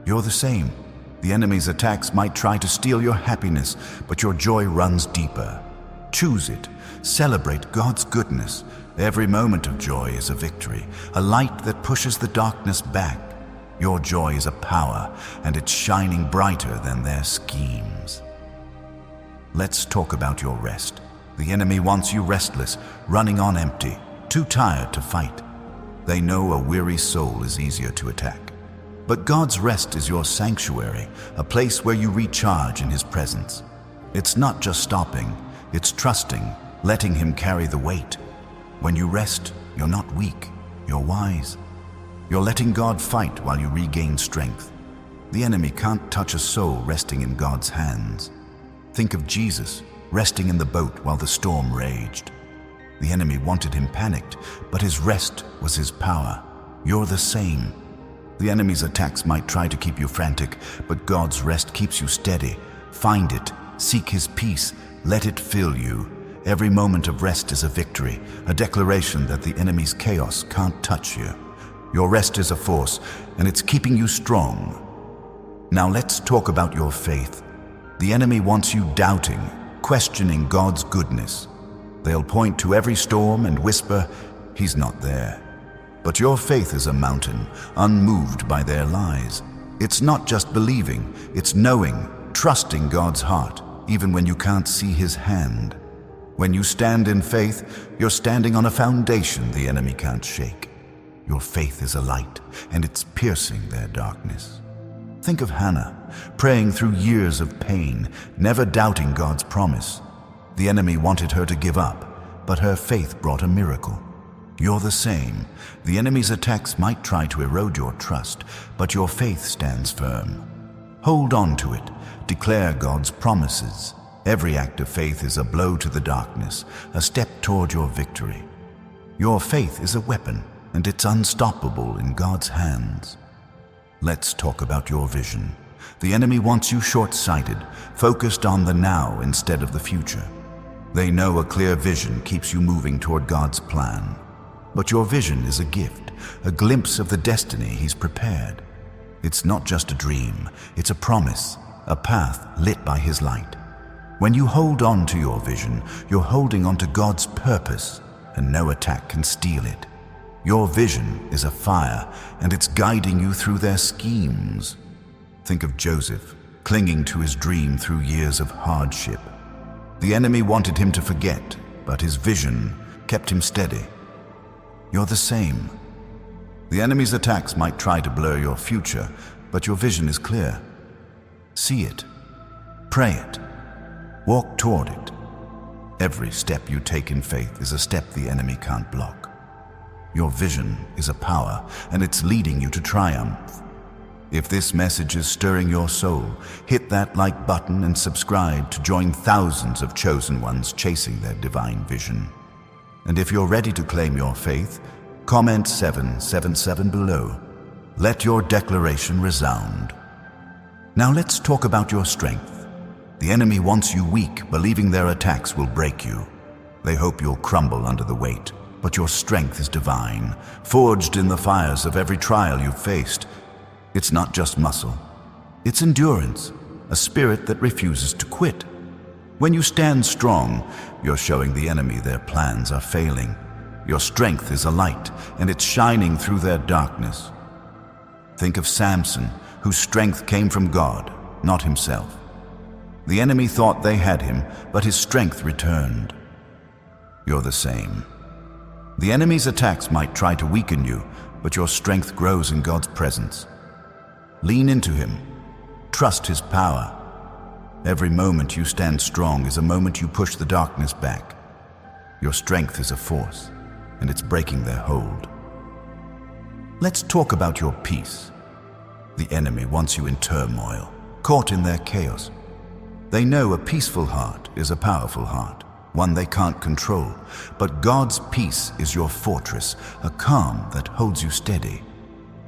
You're the same. The enemy's attacks might try to steal your happiness, but your joy runs deeper. Choose it. Celebrate God's goodness. Every moment of joy is a victory, a light that pushes the darkness back. Your joy is a power, and it's shining brighter than their schemes. Let's talk about your rest. The enemy wants you restless, running on empty, too tired to fight. They know a weary soul is easier to attack. But God's rest is your sanctuary, a place where you recharge in his presence. It's not just stopping, it's trusting, letting him carry the weight. When you rest, you're not weak, you're wise. You're letting God fight while you regain strength. The enemy can't touch a soul resting in God's hands. Think of Jesus, resting in the boat while the storm raged. The enemy wanted him panicked, but his rest was his power. You're the same. The enemy's attacks might try to keep you frantic, but God's rest keeps you steady. Find it, seek his peace, let it fill you. Every moment of rest is a victory, a declaration that the enemy's chaos can't touch you. Your rest is a force, and it's keeping you strong. Now let's talk about your faith. The enemy wants you doubting, questioning God's goodness. They'll point to every storm and whisper, "He's not there." But your faith is a mountain, unmoved by their lies. It's not just believing, it's knowing, trusting God's heart, even when you can't see his hand. When you stand in faith, you're standing on a foundation the enemy can't shake. Your faith is a light, and it's piercing their darkness. Think of Hannah, praying through years of pain, never doubting God's promise. The enemy wanted her to give up, but her faith brought a miracle. You're the same. The enemy's attacks might try to erode your trust, but your faith stands firm. Hold on to it. Declare God's promises. Every act of faith is a blow to the darkness, a step toward your victory. Your faith is a weapon, and it's unstoppable in God's hands. Let's talk about your vision. The enemy wants you short-sighted, focused on the now instead of the future. They know a clear vision keeps you moving toward God's plan. But your vision is a gift, a glimpse of the destiny he's prepared. It's not just a dream, it's a promise, a path lit by his light. When you hold on to your vision, you're holding on to God's purpose, and no attack can steal it. Your vision is a fire, and it's guiding you through their schemes. Think of Joseph, clinging to his dream through years of hardship. The enemy wanted him to forget, but his vision kept him steady. You're the same. The enemy's attacks might try to blur your future, but your vision is clear. See it. Pray it. Walk toward it. Every step you take in faith is a step the enemy can't block. Your vision is a power, and it's leading you to triumph. If this message is stirring your soul, hit that like button and subscribe to join thousands of chosen ones chasing their divine vision. And if you're ready to claim your faith, comment 777 below. Let your declaration resound. Now let's talk about your strength. The enemy wants you weak, believing their attacks will break you. They hope you'll crumble under the weight, but your strength is divine, forged in the fires of every trial you've faced. It's not just muscle. It's endurance, a spirit that refuses to quit. When you stand strong, you're showing the enemy their plans are failing. Your strength is a light, and it's shining through their darkness. Think of Samson, whose strength came from God, not himself. The enemy thought they had him, but his strength returned. You're the same. The enemy's attacks might try to weaken you, but your strength grows in God's presence. Lean into him. Trust his power. Every moment you stand strong is a moment you push the darkness back. Your strength is a force, and it's breaking their hold. Let's talk about your peace. The enemy wants you in turmoil, caught in their chaos. They know a peaceful heart is a powerful heart, one they can't control. But God's peace is your fortress, a calm that holds you steady.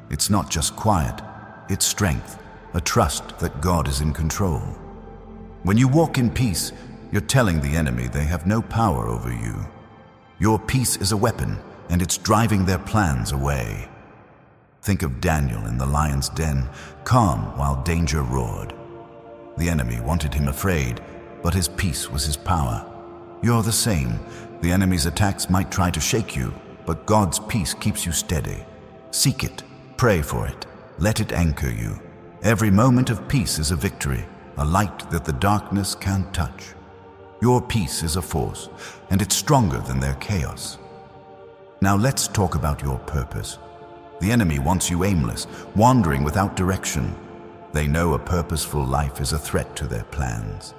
It's not just quiet, it's strength, a trust that God is in control. When you walk in peace, you're telling the enemy they have no power over you. Your peace is a weapon, and it's driving their plans away. Think of Daniel in the lion's den, calm while danger roared. The enemy wanted him afraid, but his peace was his power. You're the same. The enemy's attacks might try to shake you, but God's peace keeps you steady. Seek it, pray for it, let it anchor you. Every moment of peace is a victory, a light that the darkness can't touch. Your peace is a force, and it's stronger than their chaos. Now let's talk about your purpose. The enemy wants you aimless, wandering without direction. They know a purposeful life is a threat to their plans.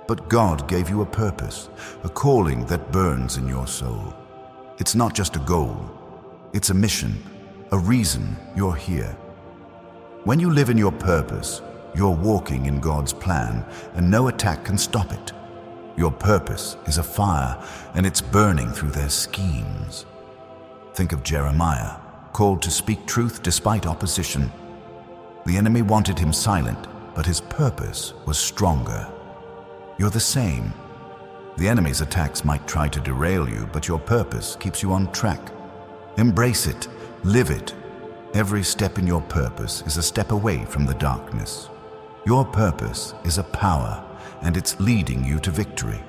But God gave you a purpose, a calling that burns in your soul. It's not just a goal, it's a mission, a reason you're here. When you live in your purpose, you're walking in God's plan, and no attack can stop it. Your purpose is a fire, and it's burning through their schemes. Think of Jeremiah, called to speak truth despite opposition. The enemy wanted him silent, but his purpose was stronger. You're the same. The enemy's attacks might try to derail you, but your purpose keeps you on track. Embrace it, live it. Every step in your purpose is a step away from the darkness. Your purpose is a power, and it's leading you to victory.